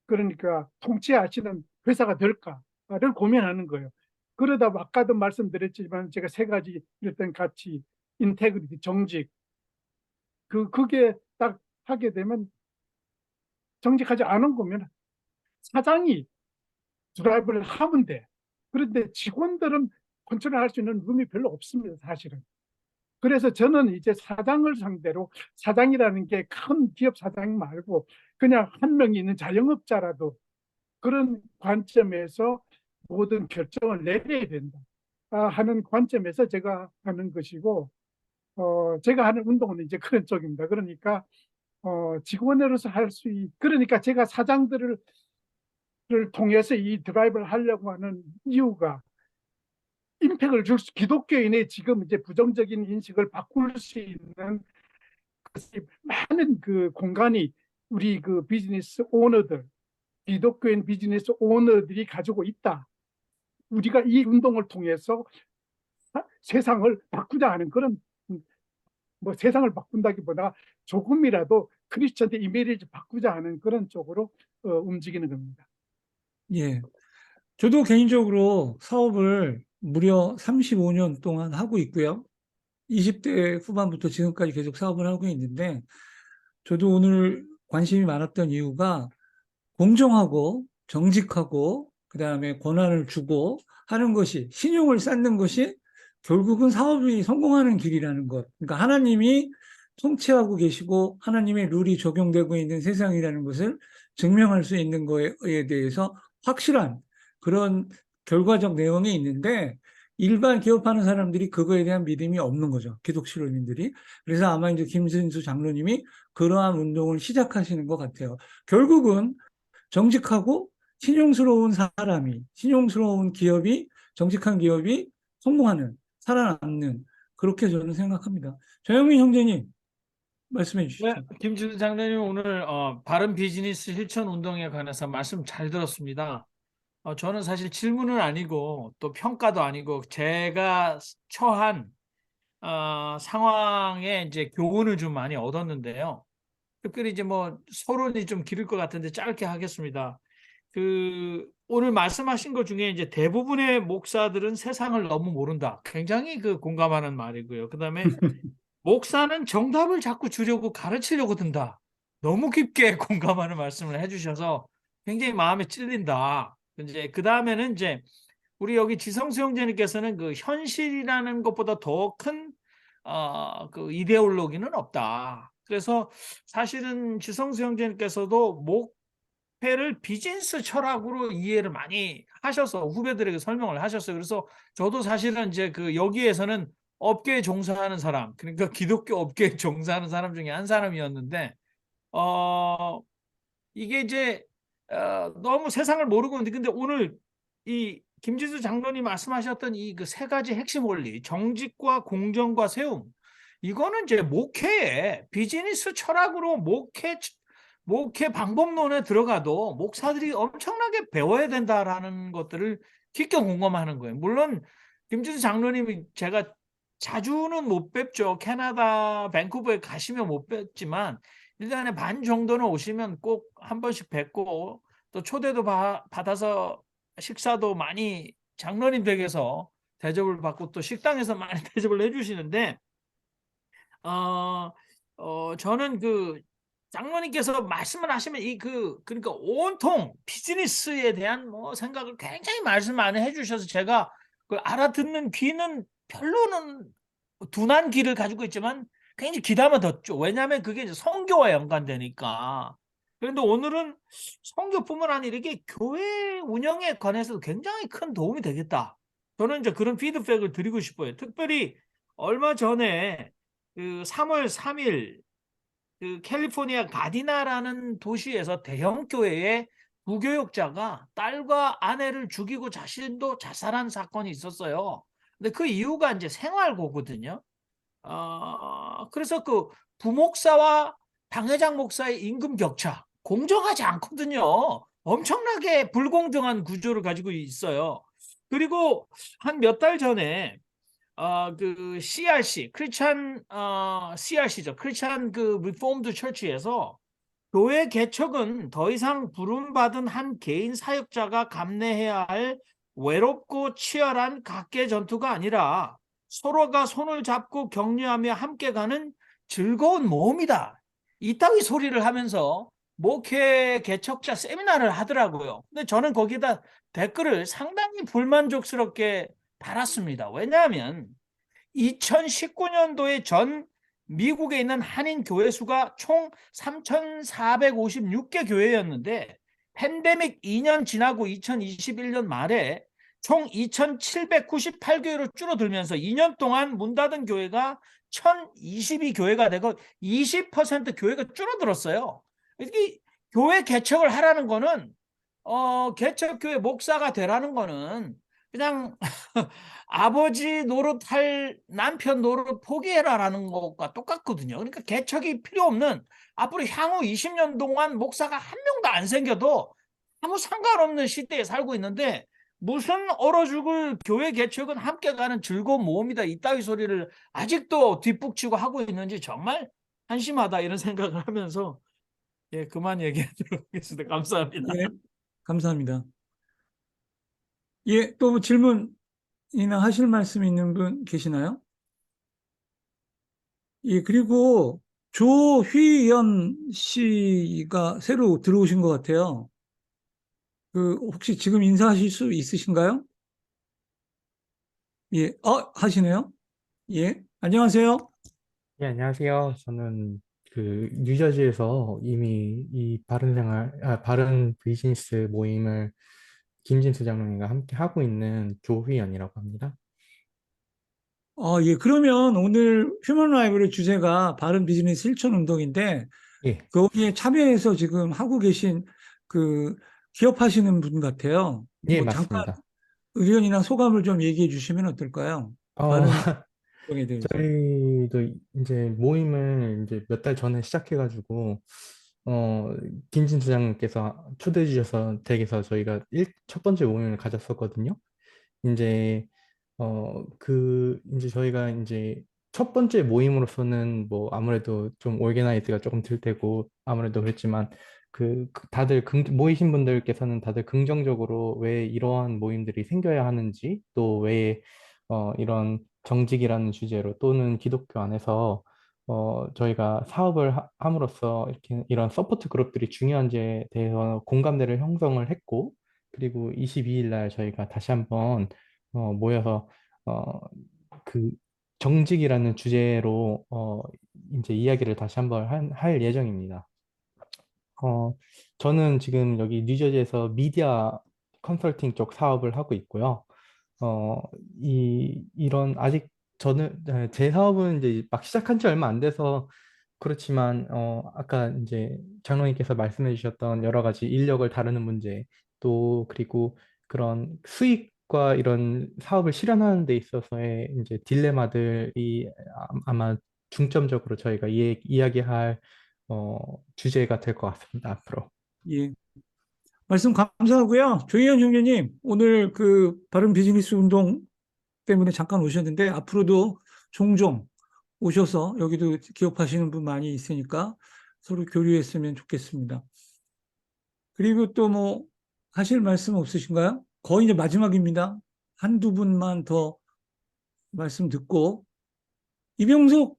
그러니까 통치하시는 회사가 될까를 고민하는 거예요. 그러다 아까도 말씀드렸지만 제가 세 가지 일단 가치, 인테그리티, 정직, 그게 딱 하게 되면 정직하지 않은 거면 사장이 드라이브를 하면 돼. 그런데 직원들은 컨트롤할 수 있는 룸이 별로 없습니다, 사실은. 그래서 저는 이제 사장을 상대로, 사장이라는 게 큰 기업 사장 말고 그냥 한 명이 있는 자영업자라도 그런 관점에서 모든 결정을 내려야 된다 하는 관점에서 제가 하는 것이고, 제가 하는 운동은 이제 그런 쪽입니다. 그러니까 직원으로서 그러니까 제가 사장들을 통해서 이 드라이브를 하려고 하는 이유가 임팩을 기독교인의 지금 이제 부정적인 인식을 바꿀 수 있는 많은 그 공간이 우리 그 비즈니스 오너들, 기독교인 비즈니스 오너들이 가지고 있다. 우리가 이 운동을 통해서 세상을 바꾸자 하는 그런, 뭐 세상을 바꾼다기보다 조금이라도 크리스천의 이미지를 바꾸자 하는 그런 쪽으로 움직이는 겁니다. 예. 저도 개인적으로 사업을 무려 35년 동안 하고 있고요. 20대 후반부터 지금까지 계속 사업을 하고 있는데, 저도 오늘 관심이 많았던 이유가 공정하고 정직하고 그다음에 권한을 주고 하는 것이, 신용을 쌓는 것이 결국은 사업이 성공하는 길이라는 것. 그러니까 하나님이 통치하고 계시고 하나님의 룰이 적용되고 있는 세상이라는 것을 증명할 수 있는 거에 대해서 확실한 그런 결과적 내용이 있는데, 일반 기업하는 사람들이 그거에 대한 믿음이 없는 거죠. 기독신론인들이. 그래서 아마 이제 김진수 장로님이 그러한 운동을 시작하시는 것 같아요. 결국은 정직하고 신용스러운 사람이, 신용스러운 기업이, 정직한 기업이 성공하는, 살아남는, 그렇게 저는 생각합니다. 전영민 형제님, 말씀해 네, 주시죠. 김진수 장로님 오늘 바른 비즈니스 실천 운동에 관해서 말씀 잘 들었습니다. 저는 사실 질문은 아니고 또 평가도 아니고 제가 처한 상황에 이제 교훈을 좀 많이 얻었는데요. 특별히 이제 뭐 서론이 좀 길을 것 같은데 짧게 하겠습니다. 오늘 말씀하신 것 중에 이제 대부분의 목사들은 세상을 너무 모른다. 굉장히 공감하는 말이고요. 그다음에 목사는 정답을 자꾸 주려고 가르치려고 든다. 너무 깊게 공감하는 말씀을 해주셔서 굉장히 마음에 찔린다. 이제 그 다음에는 이제 우리 여기 지성수 형제님께서는 그 현실이라는 것보다 더 큰 그 이데올로기는 없다. 그래서 사실은 지성수 형제님께서도 목회를 비즈니스 철학으로 이해를 많이 하셔서 후배들에게 설명을 하셨어요. 그래서 저도 사실은 이제 여기에서는 업계에 종사하는 사람, 그러니까 기독교 업계에 종사하는 사람 중에 한 사람이었는데, 이게 이제 너무 세상을 모르고 있는데, 근데 오늘 이 김진수 장로님 말씀하셨던 이 세 가지 핵심 원리, 정직과 공정과 세움, 이거는 이제 목회에 비즈니스 철학으로 목회 방법론에 들어가도 목사들이 엄청나게 배워야 된다라는 것들을 깊게 공감하는 거예요. 물론 김진수 장로님이 제가 자주는 못 뵙죠. 캐나다 밴쿠버에 가시면 못 뵙지만 1년에 반 정도는 오시면 꼭 한 번씩 뵙고 또 초대도 받아서 식사도 많이 장로님 댁에서 대접을 받고 또 식당에서 많이 대접을 해주시는데, 저는 장로님께서 말씀을 하시면 그러니까 온통 비즈니스에 대한 생각을 굉장히 말씀 많이 해주셔서 제가 알아듣는 귀는 별로는 둔한 귀를 가지고 있지만 굉장히 귀담아 듣죠. 왜냐하면 그게 이제 선교와 연관되니까. 그런데 오늘은 선교뿐만 아니라 이게 교회 운영에 관해서도 굉장히 큰 도움이 되겠다. 저는 이제 그런 피드백을 드리고 싶어요. 특별히 얼마 전에 3월 3일 캘리포니아 가디나라는 도시에서 대형 교회에 부교역자가 딸과 아내를 죽이고 자신도 자살한 사건이 있었어요. 근데 그 이유가 이제 생활고거든요. 그래서 부목사와 당회장 목사의 임금 격차, 공정하지 않거든요. 엄청나게 불공정한 구조를 가지고 있어요. 그리고 한 몇 달 전에 CRC, CRC죠. 크리스찬 리폼드 처치에서 교회 개척은 더 이상 부름받은 한 개인 사역자가 감내해야 할 외롭고 치열한 각계 전투가 아니라 서로가 손을 잡고 격려하며 함께 가는 즐거운 모험이다. 이따위 소리를 하면서 목회 개척자 세미나를 하더라고요. 근데 저는 거기다 댓글을 상당히 불만족스럽게 달았습니다. 왜냐하면 2019년도에 전 미국에 있는 한인 교회 수가 총 3,456개 교회였는데 팬데믹 2년 지나고 2021년 말에 총 2,798교회로 줄어들면서 2년 동안 문 닫은 교회가 1,022교회가 되고 20% 교회가 줄어들었어요. 이렇게 교회 개척을 하라는 거는 개척교회 목사가 되라는 거는 그냥 아버지 노릇할 남편 노릇 포기해라라는 것과 똑같거든요. 그러니까 개척이 필요 없는 앞으로 향후 20년 동안 목사가 한 명도 안 생겨도 아무 상관없는 시대에 살고 있는데 무슨 얼어 죽을 교회 개척은 함께 가는 즐거운 모험이다. 이따위 소리를 아직도 뒷북치고 하고 있는지 정말 한심하다 이런 생각을 하면서 예, 그만 얘기하도록 하겠습니다. 감사합니다. 예, 감사합니다. 예, 또 질문이나 하실 말씀 있는 분 계시나요? 예, 그리고 조휘연 씨가 새로 들어오신 것 같아요. 혹시 지금 인사하실 수 있으신가요? 예, 하시네요. 예, 안녕하세요. 네, 안녕하세요. 저는 그 뉴저지에서 이미 이 바른 비즈니스 모임을 김진수 장로님과 함께 하고 있는 조휘연이라고 합니다. 예, 그러면 오늘 휴먼 라이브의 주제가 바른 비즈니스 실천 운동인데, 예, 거기에 참여해서 지금 하고 계신 그 기업하시는 분 같아요. 예, 뭐 잠깐 맞습니다. 의견이나 소감을 좀 얘기해 주시면 어떨까요? 어, 바른 운동에 대해서. 저희도 이제 모임을 이제 몇 달 전에 시작해가지고, 어, 김진수 장로님께서 초대해 주셔서 댁에서 저희가 첫 번째 모임을 가졌었거든요. 이제 이제 저희가 이제 첫 번째 모임으로서는 뭐 아무래도 좀 오르게나이즈가 조금 들 테고 아무래도 그랬지만 다들 모이신 분들께서는 다들 긍정적으로 왜 이러한 모임들이 생겨야 하는지 또 왜 이런 정직이라는 주제로 또는 기독교 안에서 저희가 사업을 함으로써 이렇게 이런 서포트 그룹들이 중요한지에 대해서 공감대를 형성을 했고 그리고 22일 날 저희가 다시 한번 모여서 어, 그 정직이라는 주제로 이제 이야기를 다시 한번 할 예정입니다. 어, 저는 지금 여기 뉴저지에서 미디어 컨설팅 쪽 사업을 하고 있고요. 어, 이런 아직 저는 제 사업은 이제 막 시작한 지 얼마 안 돼서 그렇지만 아까 이제 장로님께서 말씀해 주셨던 여러 가지 인력을 다루는 문제 또 그리고 그런 수익과 이런 사업을 실현하는 데 있어서의 이제 딜레마들이 아마 중점적으로 저희가 이야기할 주제가 될 것 같습니다, 앞으로. 예, 말씀 감사하고요. 조희연 형제님, 오늘 바른 비즈니스 운동 때문에 잠깐 오셨는데, 앞으로도 종종 오셔서 여기도 기업하시는 분 많이 있으니까 서로 교류했으면 좋겠습니다. 그리고 또 뭐 하실 말씀 없으신가요? 거의 이제 마지막입니다. 한두 분만 더 말씀 듣고. 이병석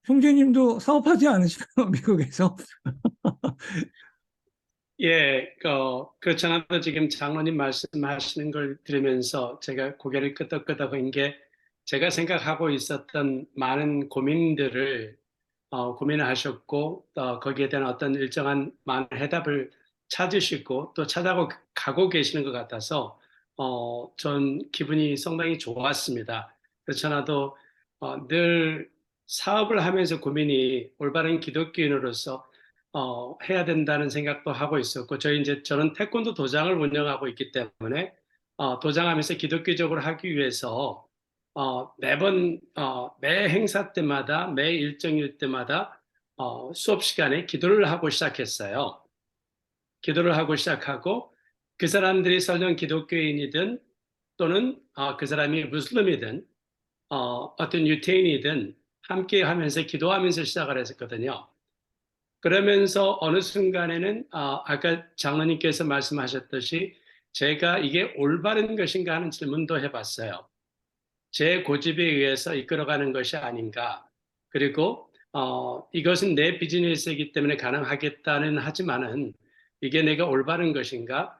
형제님도 사업하지 않으시나요? 미국에서? 예, 그렇지 않아도 지금 장로님 말씀하시는 걸 들으면서 제가 고개를 끄덕끄덕한 게 제가 생각하고 있었던 많은 고민들을 고민을 하셨고 거기에 대한 어떤 일정한 많은 해답을 찾으시고 또 찾아가고 가고 계시는 것 같아서 전 기분이 상당히 좋았습니다. 그렇지 않아도 늘 사업을 하면서 고민이 올바른 기독교인으로서 해야 된다는 생각도 하고 있었고, 저는 태권도 도장을 운영하고 있기 때문에, 도장하면서 기독교적으로 하기 위해서, 매 행사 때마다, 매 일정일 때마다, 수업 시간에 기도를 하고 시작했어요. 기도를 하고 시작하고, 그 사람들이 설령 기독교인이든, 또는, 그 사람이 무슬림이든, 어떤 유태인이든, 함께 하면서 기도하면서 시작을 했었거든요. 그러면서 어느 순간에는 아까 장로님께서 말씀하셨듯이 제가 이게 올바른 것인가 하는 질문도 해봤어요. 제 고집에 의해서 이끌어가는 것이 아닌가. 그리고 이것은 내 비즈니스이기 때문에 가능하겠다는 하지만은 이게 내가 올바른 것인가?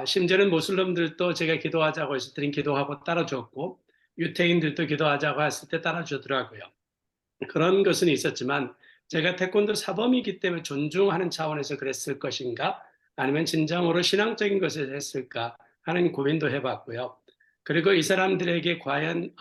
심지어는 모슬림들도 제가 기도하자고 했을 때는 기도하고 따라줬고 유태인들도 기도하자고 했을 때 따라주더라고요. 그런 것은 있었지만 제가 태권도 사범이기 때문에 존중하는 차원에서 그랬을 것인가? 아니면 진정으로 신앙적인 것을 했을까 하는 고민도 해봤고요. 그리고 이 사람들에게 과연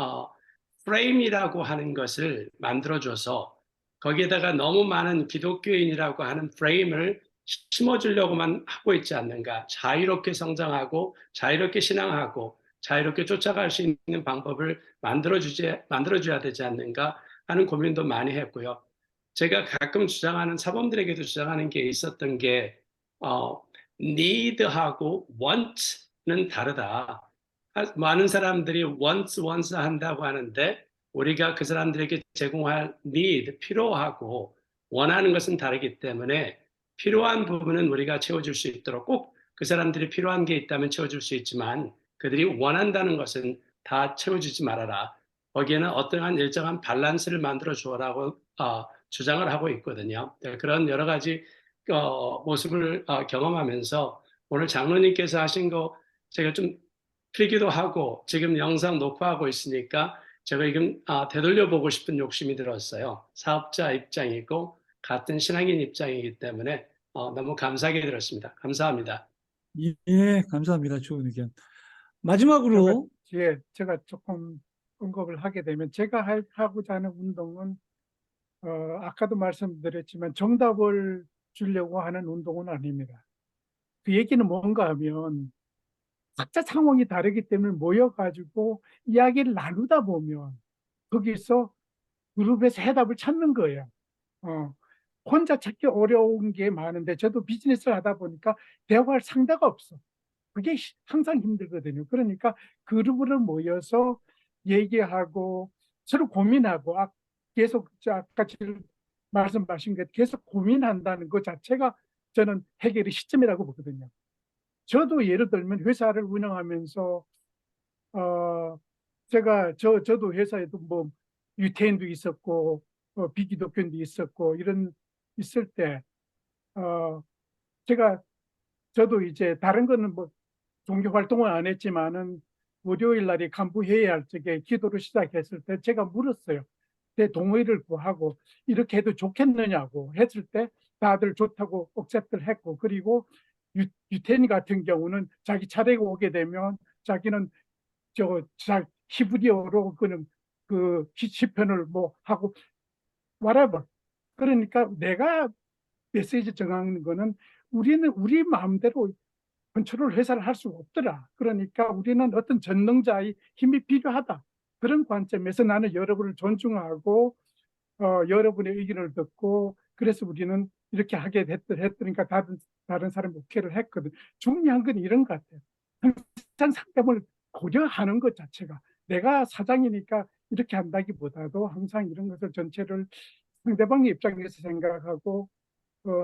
프레임이라고 하는 것을 만들어줘서 거기에다가 너무 많은 기독교인이라고 하는 프레임을 심어주려고만 하고 있지 않는가. 자유롭게 성장하고 자유롭게 신앙하고 자유롭게 쫓아갈 수 있는 방법을 만들어줘야 되지 않는가 하는 고민도 많이 했고요. 제가 가끔 주장하는 사범들에게도 주장하는 게 있었던 게 need하고 want는 다르다. 많은 사람들이 wants 한다고 하는데 우리가 그 사람들에게 제공할 need, 필요하고 원하는 것은 다르기 때문에 필요한 부분은 우리가 채워줄 수 있도록 꼭 그 사람들이 필요한 게 있다면 채워줄 수 있지만 그들이 원한다는 것은 다 채워주지 말아라. 거기에는 어떠한 일정한 밸런스를 만들어 주어라고 주장을 하고 있거든요. 그런 여러 가지 모습을 경험하면서 오늘 장로님께서 하신 거 제가 좀 필기도 하고 지금 영상 녹화하고 있으니까 제가 지금 되돌려 보고 싶은 욕심이 들었어요. 사업자 입장이고 같은 신앙인 입장이기 때문에 너무 감사하게 들었습니다. 감사합니다. 예, 감사합니다. 좋은 의견. 마지막으로 제가 조금 언급을 하게 되면 제가 하고자 하는 운동은 아까도 말씀드렸지만 정답을 주려고 하는 운동은 아닙니다. 그 얘기는 뭔가 하면 각자 상황이 다르기 때문에 모여가지고 이야기를 나누다 보면 거기서 그룹에서 해답을 찾는 거예요. 혼자 찾기 어려운 게 많은데 저도 비즈니스를 하다 보니까 대화할 상대가 없어. 그게 항상 힘들거든요. 그러니까 그룹으로 모여서 얘기하고 서로 고민하고 계속 아까 말씀하신 것 계속 고민한다는 것 자체가 저는 해결의 시점이라고 보거든요. 저도 예를 들면 회사를 운영하면서 저도 회사에도 뭐 유태인도 있었고 비기독교인도 있었고 있을 때 저도 이제 다른 거는 뭐 종교 활동을 안 했지만은 월요일 날에 간부 회의할 적에 기도를 시작했을 때 제가 물었어요. 내 동의를 구하고 이렇게 해도 좋겠느냐고 했을 때 다들 좋다고 억셉트를 했고 그리고 유태인 같은 경우는 자기 차례가 오게 되면 자기는 히브리어로 그 시편을 뭐 하고 whatever. 그러니까 내가 메시지 정하는 거는 우리는 우리 마음대로 컨트롤 회사를 할 수가 없더라. 그러니까 우리는 어떤 전능자의 힘이 필요하다. 그런 관점에서 나는 여러분을 존중하고 여러분의 의견을 듣고 그래서 우리는 이렇게 하게 했으니까 다른 사람이 오케이를 했거든. 중요한 건 이런 것 같아요. 항상 상대방을 고려하는 것 자체가 내가 사장이니까 이렇게 한다기보다도 항상 이런 것을 전체를 상대방의 입장에서 생각하고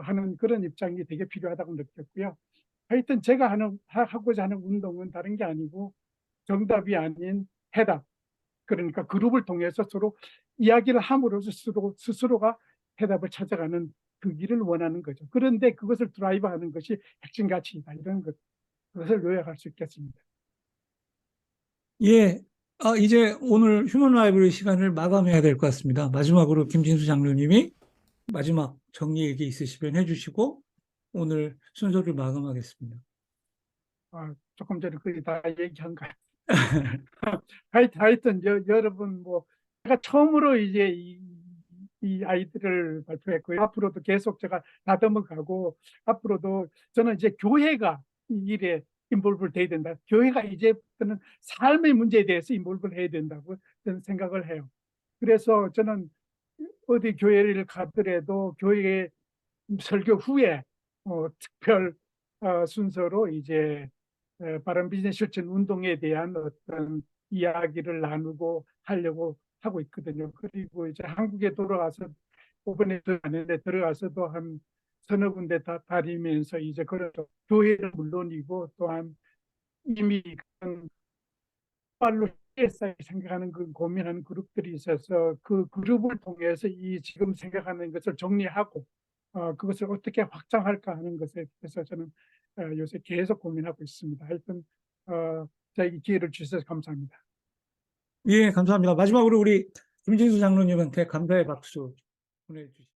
하는 그런 입장이 되게 필요하다고 느꼈고요. 하여튼 제가 하고자 하는 운동은 다른 게 아니고 정답이 아닌 해답. 그러니까 그룹을 통해서 서로 이야기를 함으로써 스스로가 해답을 찾아가는 그 길을 원하는 거죠. 그런데 그것을 드라이브하는 것이 핵심 가치이다. 이런 그것을 요약할 수 있겠습니다. 예, 이제 오늘 휴먼 라이브러리 시간을 마감해야 될 것 같습니다. 마지막으로 김진수 장로님이 마지막 정리 얘기 있으시면 해주시고 오늘 순서를 마감하겠습니다. 조금 전에 거의 다 얘기한 것 같아요. 하여튼 여러분 뭐 제가 처음으로 이제 이 아이들을 발표했고요. 앞으로도 계속 제가 다듬어 가고 앞으로도 저는 이제 교회가 이 일에 인볼브를 돼야 된다. 교회가 이제부터는 삶의 문제에 대해서 인볼브를 해야 된다고 저는 생각을 해요. 그래서 저는 어디 교회를 가더라도 교회 설교 후에 특별 순서로 이제 바른 비즈니스 실천 운동에 대한 어떤 이야기를 나누고 하려고 하고 있거든요. 그리고 이제 한국에 돌아와서 이번에 안에 들어가서도 한 서너 군데 다 다니면서 이제 그런 교회를 물론이고 또한 이미 그런 말로 CSI 생각하는 그 고민하는 그룹들이 있어서 그 그룹을 통해서 이 지금 생각하는 것을 정리하고 그것을 어떻게 확장할까 하는 것에 대해서 저는 요새 계속 고민하고 있습니다. 하여튼 저에게 기회를 주셔서 감사합니다. 예, 감사합니다. 마지막으로 우리 김진수 장로님한테 감사의 박수 보내주시죠.